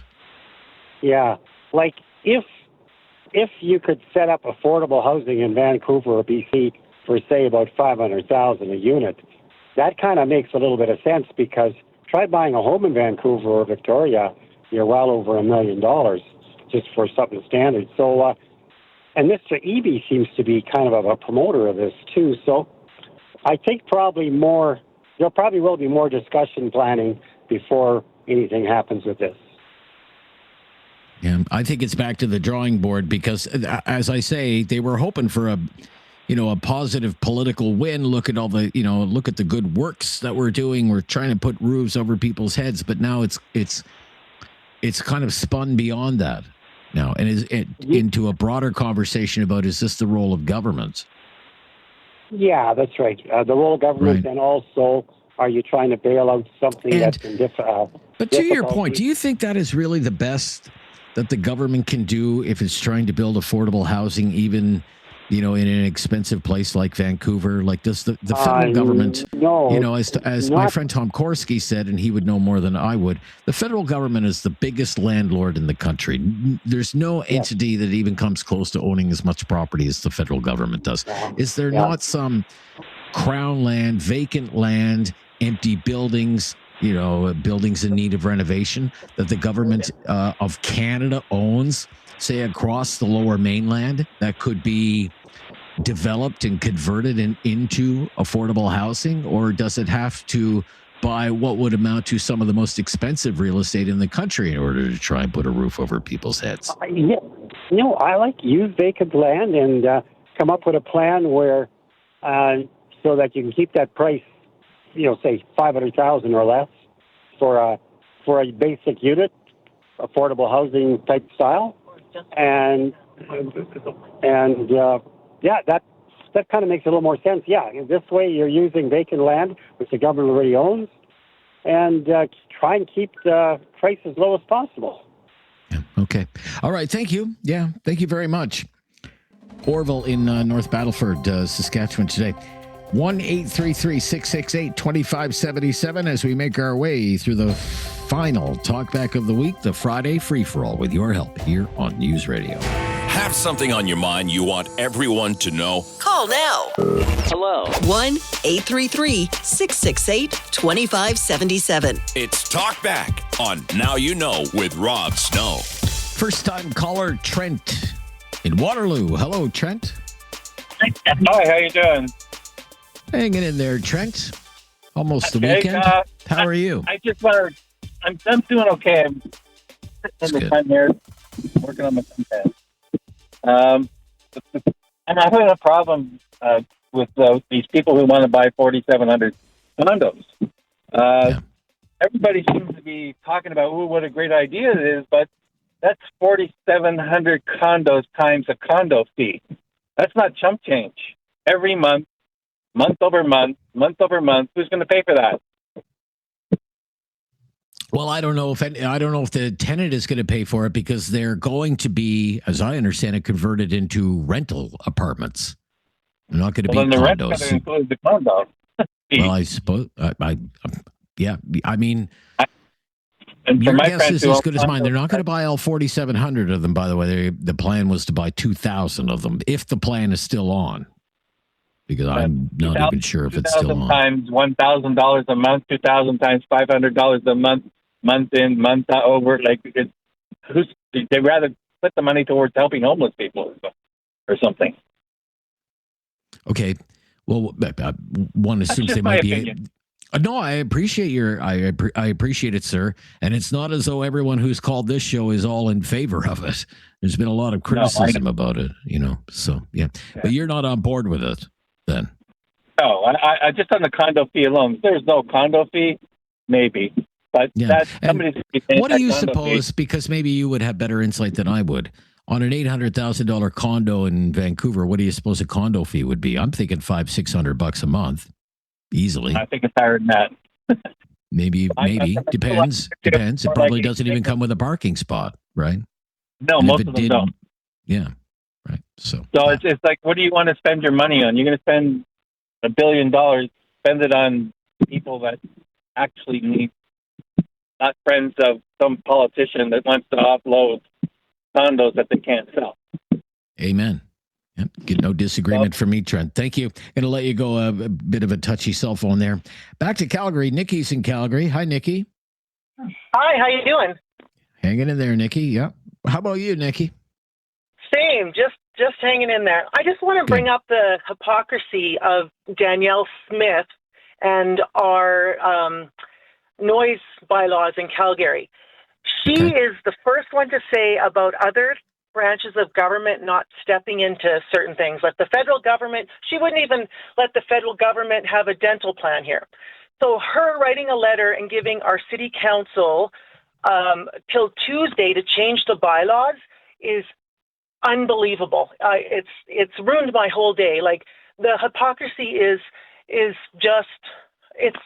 Yeah, like if you could set up affordable housing in Vancouver or BC for, say, about $500,000 a unit, that kind of makes a little bit of sense, because try buying a home in Vancouver or Victoria, you're well over $1 million just for something standard. So, and Mr. Eby seems to be kind of a promoter of this too. So I think there probably will be more discussion planning before anything happens with this. Yeah, I think it's back to the drawing board because, as I say, they were hoping for a positive political win. Look at look at the good works that we're doing. We're trying to put roofs over people's heads, but now it's kind of spun beyond that now, and into a broader conversation about, is this the role of government? Yeah, that's right. The role of government, right. And also, are you trying to bail out something that's been difficult? But to your point, do you think that is really the best that the government can do if it's trying to build affordable housing, even in an expensive place like Vancouver? Like, does the federal government, as my friend Tom Korski said, and he would know more than I would, the federal government is the biggest landlord in the country. There's no entity that even comes close to owning as much property as the federal government does. Is there not some crown land, vacant land, empty buildings, buildings in need of renovation that the government of Canada owns, say across the Lower Mainland, that could be developed and converted into affordable housing? Or does it have to buy what would amount to some of the most expensive real estate in the country in order to try and put a roof over people's heads? I like use vacant land and come up with a plan where so that you can keep that price, say $500,000 or less for a basic unit, affordable housing type style, and that kind of makes a little more sense. Yeah, this way you're using vacant land, which the government already owns, and try and keep the price as low as possible. Yeah, okay. All right. Thank you. Yeah. Thank you very much. Orville in North Battleford, Saskatchewan today. 1-833-668-2577 as we make our way through the final Talkback of the week, the Friday free-for-all, with your help here on News Radio. Have something on your mind you want everyone to know? Call now. Hello. 1-833-668-2577. It's Talkback on Now You Know with Rob Snow. First-time caller, Trent in Waterloo. Hello, Trent. Hi, how you doing? Hanging in there, Trent. Almost the weekend. How are you? I'm doing okay. I'm sitting in the sun here, working on my suntan. I'm having a problem with these people who want to buy 4,700 condos. Everybody seems to be talking about, what a great idea it is, but that's 4,700 condos times a condo fee. That's not chump change. Every month, month over month, who's going to pay for that? Well, I don't know if the tenant is going to pay for it, because they're going to be, as I understand it, converted into rental apartments. They're not going to be then the condos. rent's going to include the condo. Well, I suppose. Yeah. I mean, and your guess is as good as mine. They're not going to buy all 4,700 of them. By the way, the plan was to buy 2,000 of them, if the plan is still on. Because I'm not even sure if it's still on. Times $1,000 a month, 2,000 times $500 a month, month in, month over. Like, they'd rather put the money towards helping homeless people or something. Okay. Well, one assumes they might be. No, I appreciate I appreciate it, sir. And it's not as though everyone who's called this show is all in favor of it. There's been a lot of criticism about it, So yeah, but you're not on board with it. Then. No, I just on the condo fee alone. If there's no condo fee, maybe. But somebody's what do you suppose? Fee. Because maybe you would have better insight than I would. On an $800,000 condo in Vancouver, what do you suppose a condo fee would be? I'm thinking $500-600 a month. easily. I think it's higher than that. Maybe. Depends. It probably doesn't even come with a parking spot, right? No, And most if of it them did, don't. Yeah, right. So it's like, what do you want to spend your money on? You're going to spend $1 billion, spend it on people that actually need, not friends of some politician that wants to offload condos that they can't sell. amen. Yep. Get no disagreement from me, Trent. Thank you. Going to let you go. A bit of a touchy cell phone there. Back to Calgary. Nikki's in Calgary. Hi, Nikki. Hi, how you doing? Hanging in there, Nikki. Yep. How about you, Nikki? Same, just hanging in there. I just want to bring up the hypocrisy of Danielle Smith and our noise bylaws in Calgary. She is the first one to say about other branches of government not stepping into certain things. Like the federal government, she wouldn't even let the federal government have a dental plan here. So her writing a letter and giving our city council till Tuesday to change the bylaws is unbelievable. It's ruined my whole day. Like the hypocrisy is just it's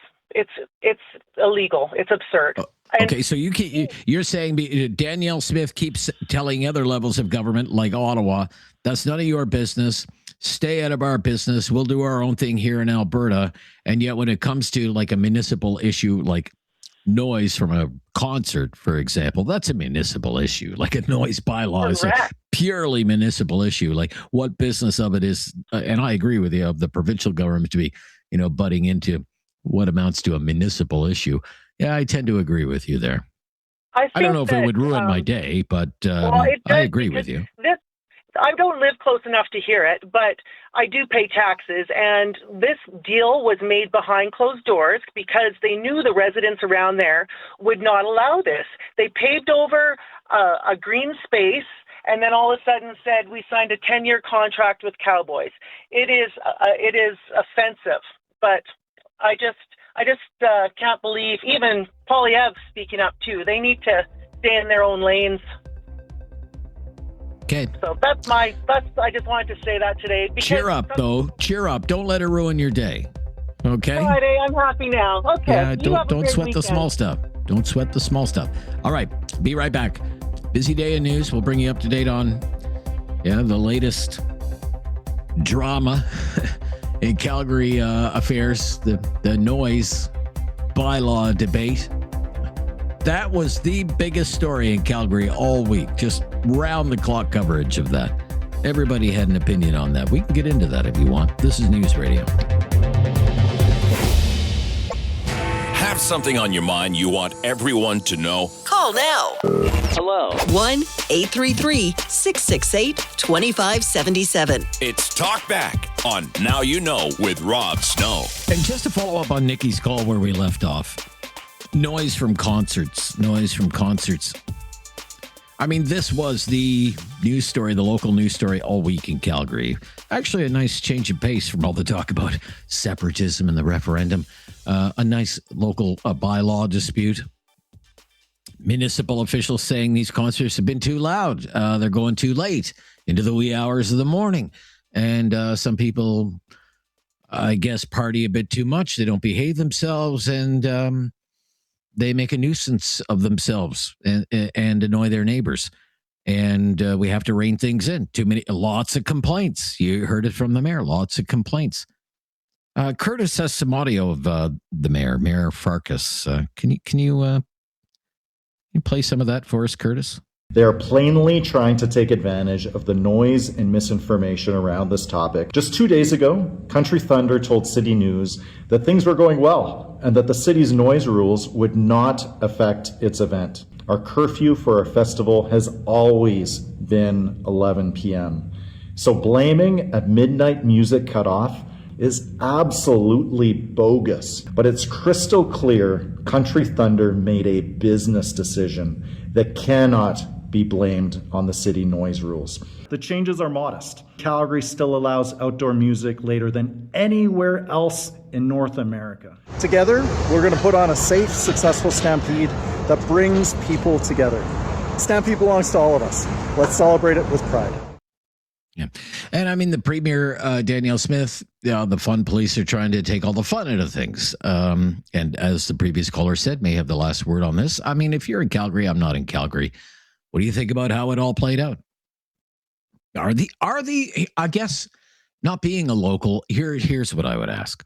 illegal. It's absurd. Okay, so you're saying Danielle Smith keeps telling other levels of government, like Ottawa, that's none of your business. Stay out of our business. We'll do our own thing here in Alberta. And yet when it comes to like a municipal issue, like noise from a concert, for example, that's a municipal issue. Like a noise bylaw is a purely municipal issue. Like what business of it is, and I agree with you, of the provincial government to be, butting into what amounts to a municipal issue. Yeah, I tend to agree with you there. I don't know if it would ruin my day, but I agree with you. I don't live close enough to hear it, but I do pay taxes, and this deal was made behind closed doors because they knew the residents around there would not allow this. They paved over a green space, and then all of a sudden said, we signed a 10-year contract with Cowboys. It is offensive, but I just can't believe even Poilievre speaking up too. They need to stay in their own lanes. Okay. So I just wanted to say that today. Cheer up, though. Cheer up. Don't let it ruin your day. Okay? Friday, I'm happy now. Okay. Yeah, don't sweat the small stuff. Don't sweat the small stuff. All right. Be right back. Busy day of news. We'll bring you up to date on the latest drama in Calgary affairs, the noise bylaw debate. That was the biggest story in Calgary all week, just round-the-clock coverage of that. Everybody had an opinion on that. We can get into that if you want. This is News Radio. Have something on your mind you want everyone to know? Call now. Hello. 1-833-668-2577. It's Talkback on Now You Know with Rob Snow. And just to follow up on Nikki's call where we left off, noise from concerts. I mean, this was the news story, the local news story all week in Calgary. Actually, a nice change of pace from all the talk about separatism and the referendum. A nice local bylaw dispute. Municipal officials saying these concerts have been too loud. They're going too late into the wee hours of the morning. And some people, I guess, party a bit too much. They don't behave themselves, and they make a nuisance of themselves and annoy their neighbors. And we have to rein things in. Lots of complaints. You heard it from the mayor. Lots of complaints. Curtis has some audio of the Mayor Farkas. Can you play some of that for us, Curtis? They are plainly trying to take advantage of the noise and misinformation around this topic. Just 2 days ago, Country Thunder told City News that things were going well and that the city's noise rules would not affect its event. Our curfew for our festival has always been 11 p.m. So blaming a midnight music cutoff is absolutely bogus. But it's crystal clear Country Thunder made a business decision that cannot be blamed on the city noise rules. The changes are modest. Calgary still allows outdoor music later than anywhere else in North America. Together, we're going to put on a safe, successful Stampede that brings people together. Stampede belongs to all of us. Let's celebrate it with pride. Yeah. And I mean, the Premier, Danielle Smith, the fun police are trying to take all the fun out of things. And as the previous caller said, may have the last word on this. I mean, if you're in Calgary, I'm not in Calgary. What do you think about how it all played out? Are the, I guess, not being a local, here's what I would ask.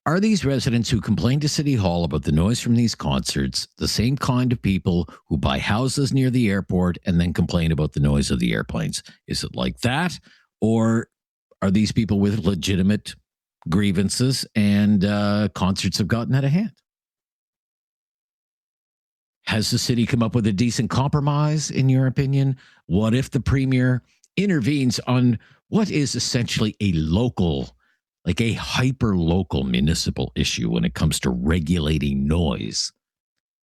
Are these residents who complain to City Hall about the noise from these concerts the same kind of people who buy houses near the airport and then complain about the noise of the airplanes? Is it like that? Or are these people with legitimate grievances and concerts have gotten out of hand? Has the city come up with a decent compromise, in your opinion? What if the Premier intervenes on what is essentially a local, like a hyper-local municipal issue when it comes to regulating noise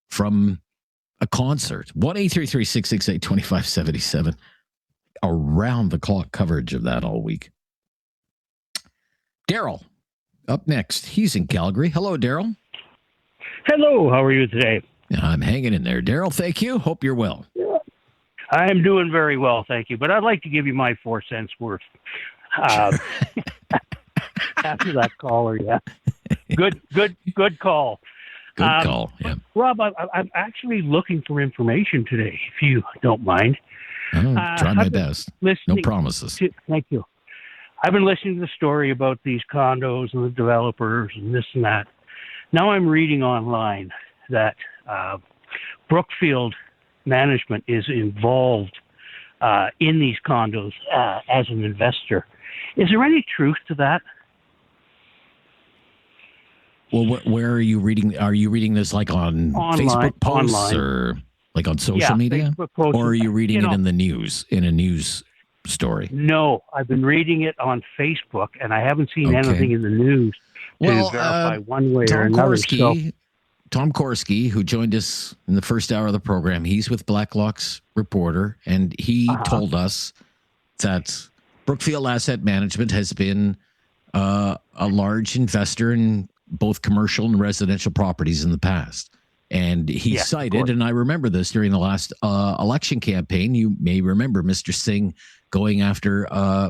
from a concert? 1-833-668-2577. Around-the-clock coverage of that all week. Daryl, up next. He's in Calgary. Hello, Daryl. Hello, how are you today? I'm hanging in there, Daryl. Thank you. Hope you're well. I'm doing very well, thank you. But I'd like to give you my 4 cents worth. After that caller, yeah. Good call. Good call, yeah. Rob, I'm actually looking for information today, if you don't mind. Try my best. No promises. Thank you. I've been listening to the story about these condos and the developers and this and that. Now I'm reading online that Brookfield Management is involved in these condos as an investor. Is there any truth to that? Well, where are you reading? Are you reading this like on Facebook posts or like on social media? Or are you reading it in the news, in a news story? No, I've been reading it on Facebook, and I haven't seen anything in the news to verify one way or another. Tom Korski, who joined us in the first hour of the program, he's with Blacklock's reporter, and he told us that Brookfield Asset Management has been a large investor in both commercial and residential properties in the past. And he cited, and I remember this during the last election campaign, you may remember Mr. Singh going after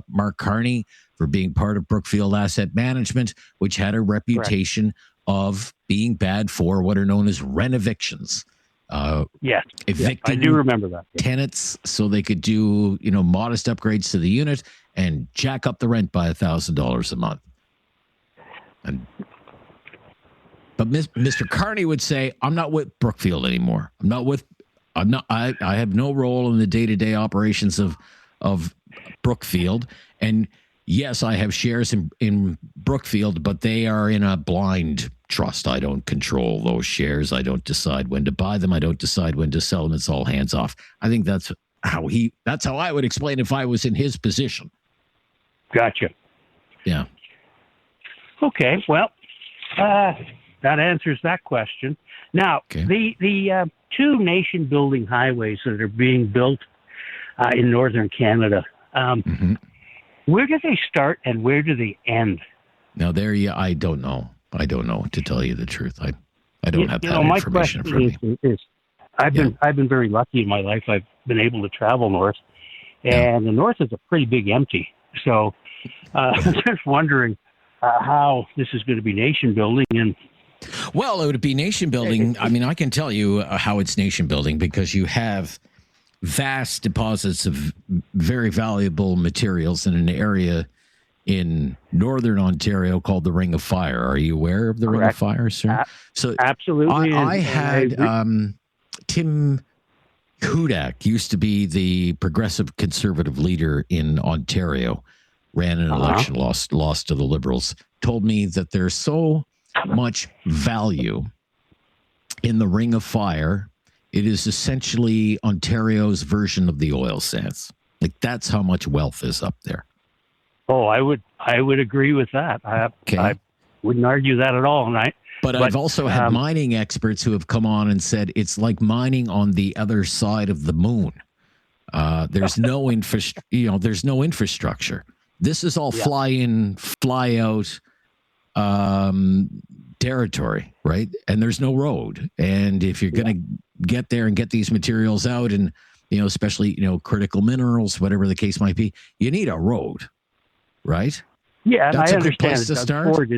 Mark Carney for being part of Brookfield Asset Management, which had a reputation of being bad for what are known as renovictions. Evicting I do remember that. tenants so they could do, modest upgrades to the unit and jack up the rent by $1,000 a month. But Mr. Carney would say, I'm not with Brookfield anymore. I have no role in the day-to-day operations of Brookfield. And yes, I have shares in Brookfield, but they are in a blind trust. I don't control those shares. I don't decide when to buy them. I don't decide when to sell them. It's all hands off. I think that's how I would explain if I was in his position. Gotcha. Yeah. Okay. Well, that answers that question. Now, the two nation-building highways that are being built in northern Canada, where do they start and where do they end? Now, I don't know. I don't know, to tell you the truth. I don't have that information in front of me. I've been very lucky in my life. I've been able to travel north, and the north is a pretty big empty. So I'm just wondering how this is going to be nation building. And well, it would be nation building. I mean, I can tell you how it's nation building because you have vast deposits of very valuable materials in an area in northern Ontario called the Ring of Fire. Are you aware of the Ring of Fire, sir? So absolutely. I had Tim Hudak, used to be the progressive conservative leader in Ontario, ran an election, lost to the Liberals, told me that there's so much value in the Ring of Fire. It is essentially Ontario's version of the oil sands. Like, that's how much wealth is up there. Oh, I would agree with that. I wouldn't argue that at all, right? But I've also had mining experts who have come on and said it's like mining on the other side of the moon. There's no there's no infrastructure. This is all fly in, fly out territory, right? And there's no road. And if you're going to get there and get these materials out and especially, critical minerals, whatever the case might be, you need a road, right? Yeah, and That's I a good understand place to Doug start. Ford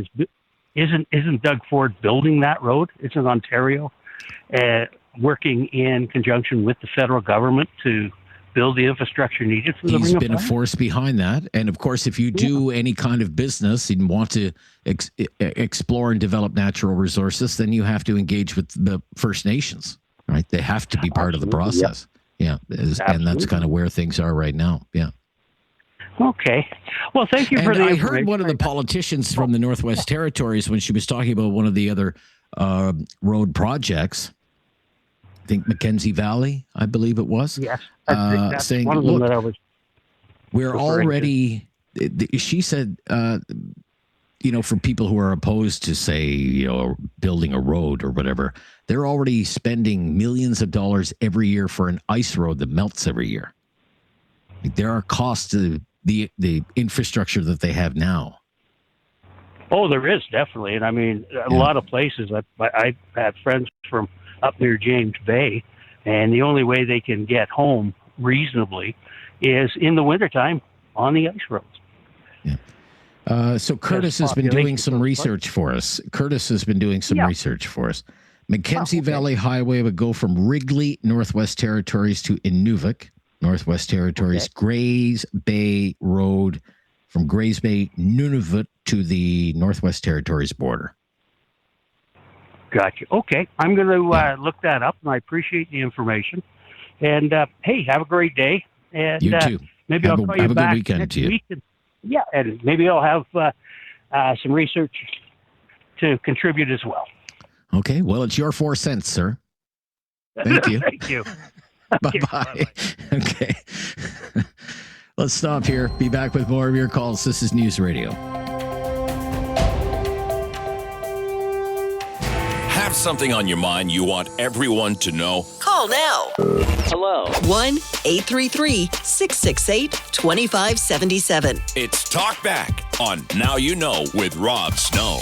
isn't Doug Ford building that road? It's in Ontario, working in conjunction with the federal government to build the infrastructure needed for the He's Ring of been a Fire? force behind that. And of course, if you do any kind of business and want to explore and develop natural resources, then you have to engage with the First Nations, right? They have to be part of the process. Yeah. And that's kind of where things are right now. Yeah. Okay. Well, thank you for And the I information. heard one of the politicians from the Northwest Territories when she was talking about one of the other road projects, I think Mackenzie Valley, I believe it was. Yes. I think that's saying, one of them look, that I was we're already, she said, for people who are opposed to, say, building a road or whatever, they're already spending millions of dollars every year for an ice road that melts every year. Like, there are costs to the infrastructure that they have now. Oh, there is, definitely. And I mean, a lot of places, I've had friends from up near James Bay, and the only way they can get home reasonably is in the wintertime on the ice roads. So Curtis has been doing some research for us. Mackenzie Valley Highway would go from Wrigley, Northwest Territories to Inuvik, Northwest Territories, Grays Bay Road from Grays Bay, Nunavut to the Northwest Territories border. Gotcha. Okay. I'm going to look that up, and I appreciate the information. And, hey, have a great day. And, you too. Maybe I'll call you back weekend next to you. week. And maybe I'll have some research to contribute as well. Okay. Well, it's your 4 cents, sir. Thank you. Thank you. Bye-bye. Okay. Let's stop here. Be back with more of your calls. This is News Radio. Have something on your mind you want everyone to know? Call now. Hello. 1-833-668-2577. It's Talkback on Now You Know with Rob Snow.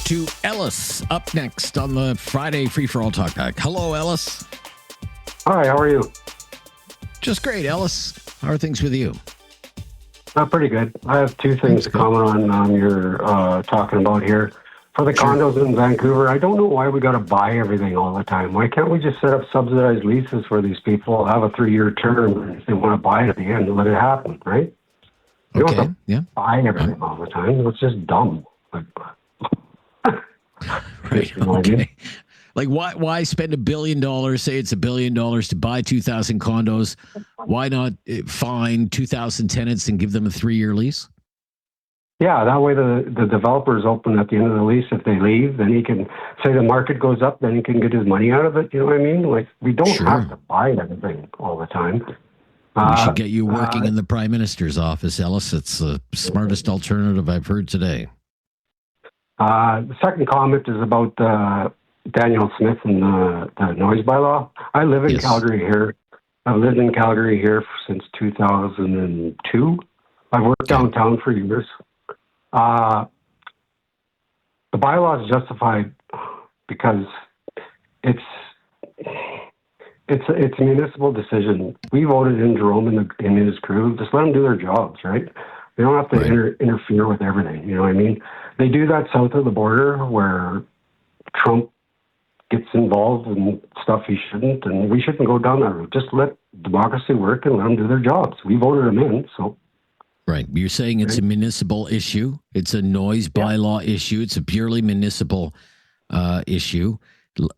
To Ellis up next on the Friday Free For All Talkback. Hello, Ellis. Hi, how are you? Just great, Ellis. How are things with you? Pretty good. I have two things to comment on you're talking about here. For the condos in Vancouver, I don't know why we got to buy everything all the time. Why can't we just set up subsidized leases where these people have a 3-year term, and if they want to buy it at the end, let it happen, right? You don't have to buy everything all the time. It's just dumb. Right. Okay. Like, why spend $1 billion, say it's $1 billion to buy 2,000 condos? Why not find 2,000 tenants and give them a 3-year lease? Yeah, that way the developer is open at the end of the lease. If they leave, then he can say the market goes up, then he can get his money out of it. You know what I mean? Like, we don't have to buy everything all the time. We should get you working in the Prime Minister's office, Ellis. It's the smartest alternative I've heard today. The second comment is about Daniel Smith and the noise bylaw. I live in Calgary here. I've lived in Calgary here since 2002. I've worked downtown for years. The bylaw is justified because it's a municipal decision. We voted in Jerome and his crew. Just let them do their jobs, right? They don't have to interfere with everything. You know what I mean? They do that south of the border where Trump gets involved in stuff he shouldn't, and we shouldn't go down that route. Just let democracy work and let them do their jobs. We voted them in, so. Right. You're saying it's a municipal issue. It's a noise bylaw issue. It's a purely municipal issue.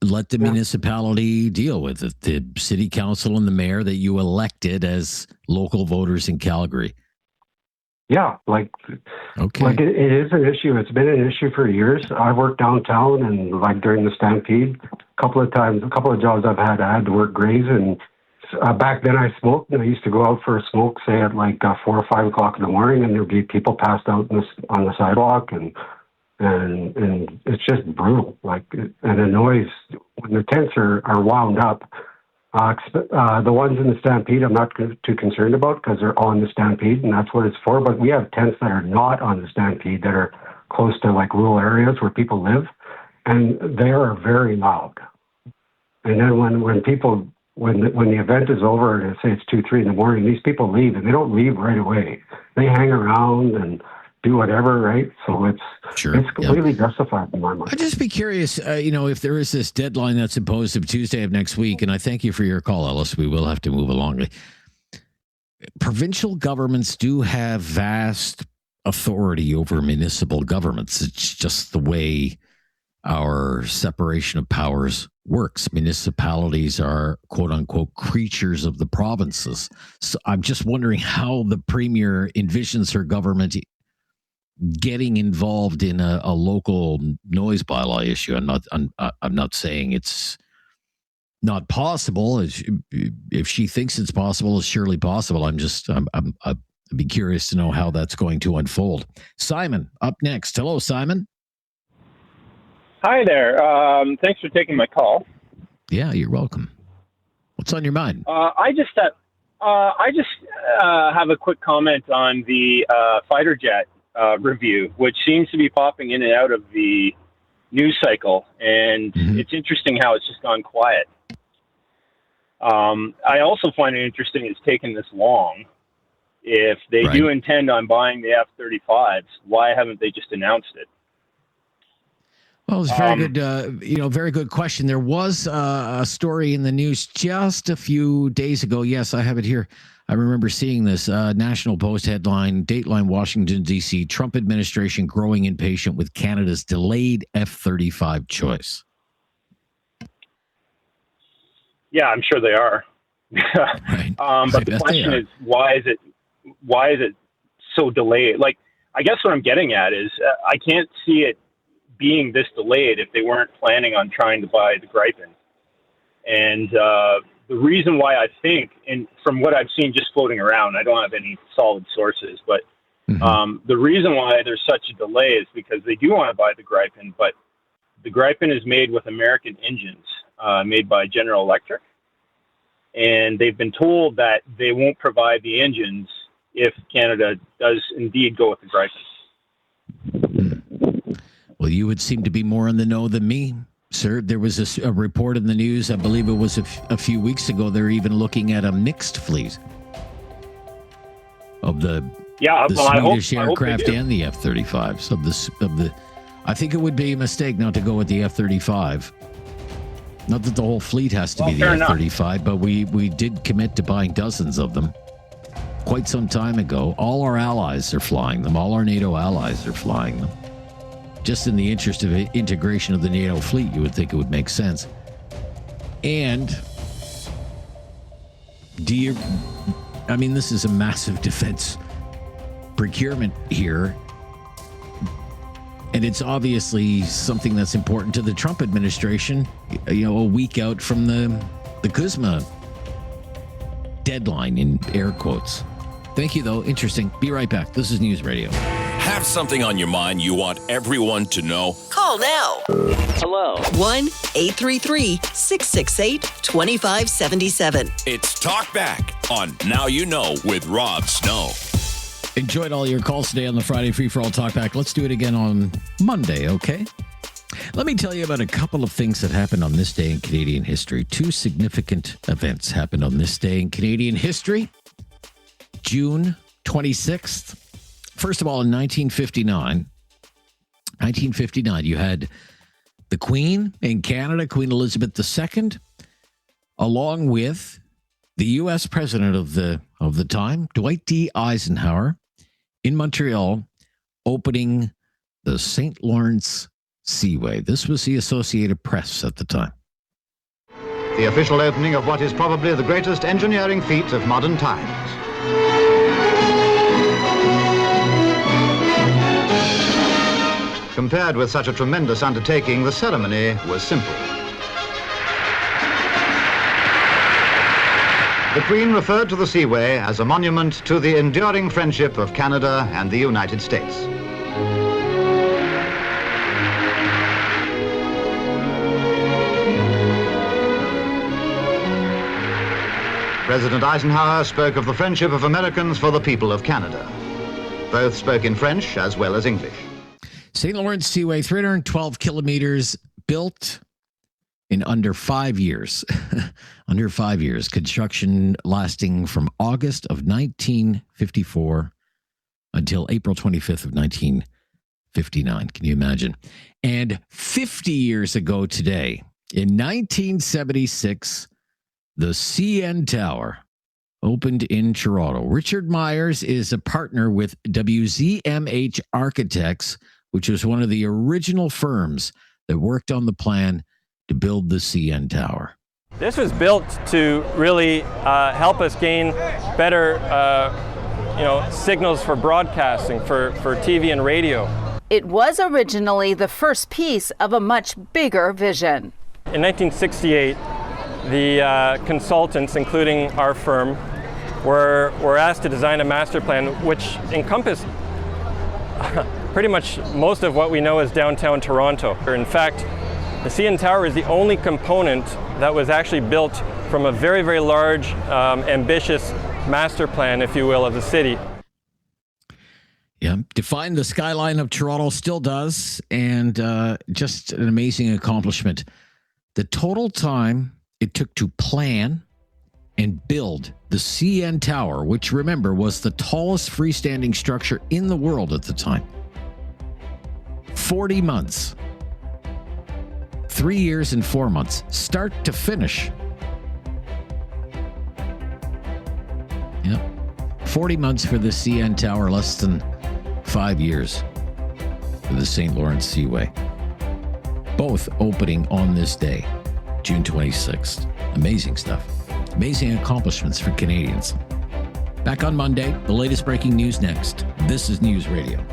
Let the municipality deal with it. The city council and the mayor that you elected as local voters in Calgary. Yeah, like it is an issue. It's been an issue for years. I've worked downtown, and like during the Stampede, a couple of jobs I've had, I had to work Grays, and back then I smoked, and I used to go out for a smoke, say at like 4 or 5 o'clock in the morning, and there'd be people passed out on the sidewalk, and it's just brutal. Like, and the noise when the tents are wound up. The ones in the Stampede, I'm not too concerned about because they're on the Stampede, and that's what it's for. But we have tents that are not on the Stampede that are close to like rural areas where people live, and they are very loud. And then when people when the event is over and say it's 2, 3 in the morning, these people leave, and they don't leave right away. They hang around and do whatever, right? So it's completely justified in my mind. I'd just be curious, if there is this deadline that's imposed of Tuesday of next week, and I thank you for your call, Ellis. We will have to move along. Provincial governments do have vast authority over municipal governments. It's just the way our separation of powers works. Municipalities are, quote unquote, creatures of the provinces. So I'm just wondering how the premier envisions her government getting involved in a local noise bylaw issue. I'm not saying it's not possible. If she thinks it's possible, it's surely possible. I'd be curious to know how that's going to unfold. Simon, up next. Hello, Simon. Hi there. Thanks for taking my call. Yeah, you're welcome. What's on your mind? I just have a quick comment on the fighter jet review, which seems to be popping in and out of the news cycle, and it's interesting how it's just gone quiet. I also find it interesting it's taken this long. If they do intend on buying the F-35s, why haven't they just announced it? Well, it's very good. Very good question. There was a story in the news just a few days ago. Yes, I have it here. I remember seeing this National Post headline, Dateline, Washington, D.C. Trump administration growing impatient with Canada's delayed F-35 choice. Yeah, I'm sure they are. But the question is, why is it so delayed? Like, I guess what I'm getting at is I can't see it being this delayed if they weren't planning on trying to buy the Gripen. And the reason why I think, and from what I've seen just floating around, I don't have any solid sources, but the reason why there's such a delay is because they do want to buy the Gripen, but the Gripen is made with American engines made by General Electric. And they've been told that they won't provide the engines if Canada does indeed go with the Gripen. Well, you would seem to be more in the know than me, sir. There was a report in the news, I believe it was a few weeks ago, they're even looking at a mixed fleet of the Swedish aircraft and the F-35s. I think it would be a mistake not to go with the F-35. Not that the whole fleet has to be the F-35, but we did commit to buying dozens of them quite some time ago. All our allies are flying them. All our NATO allies are flying them. Just in the interest of integration of the NATO fleet, you would think it would make sense. And this is a massive defense procurement here. And it's obviously something that's important to the Trump administration, a week out from the Kuzma deadline, in air quotes. Thank you, though. Interesting. Be right back. This is News Radio. Have something on your mind you want everyone to know? Call now. Hello. 1-833-668-2577. It's Talkback on Now You Know with Rob Snow. Enjoyed all your calls today on the Friday Free For All Talkback. Let's do it again on Monday, okay? Let me tell you about a couple of things that happened on this day in Canadian history. Two significant events happened on this day in Canadian history. June 26th. First of all, in 1959, you had the Queen in Canada, Queen Elizabeth II, along with the U.S. president of the time, Dwight D. Eisenhower, in Montreal, opening the St. Lawrence Seaway. This was the Associated Press at the time. The official opening of what is probably the greatest engineering feat of modern times. Compared with such a tremendous undertaking, the ceremony was simple. The Queen referred to the Seaway as a monument to the enduring friendship of Canada and the United States. President Eisenhower spoke of the friendship of Americans for the people of Canada. Both spoke in French as well as English. St. Lawrence Seaway, 312 kilometers, built in under 5 years. Under 5 years. Construction lasting from August of 1954 until April 25th of 1959. Can you imagine? And 50 years ago today, in 1976, the CN Tower opened in Toronto. Richard Myers is a partner with WZMH Architects, which was one of the original firms that worked on the plan to build the CN Tower. This was built to really help us gain better signals for broadcasting, for TV and radio. It was originally the first piece of a much bigger vision. In 1968, the consultants, including our firm, were asked to design a master plan which encompassed pretty much most of what we know as downtown Toronto. In fact, the CN Tower is the only component that was actually built from a very, very large, ambitious master plan, if you will, of the city. Yeah, define the skyline of Toronto, still does, and just an amazing accomplishment. The total time it took to plan and build the CN Tower, which, remember, was the tallest freestanding structure in the world at the time. 40 months. 3 years and 4 months, start to finish. Yep. 40 months for the CN Tower, less than 5 years for the St. Lawrence Seaway. Both opening on this day, June 26th. Amazing stuff. Amazing accomplishments for Canadians. Back on Monday, the latest breaking news next. This is News Radio.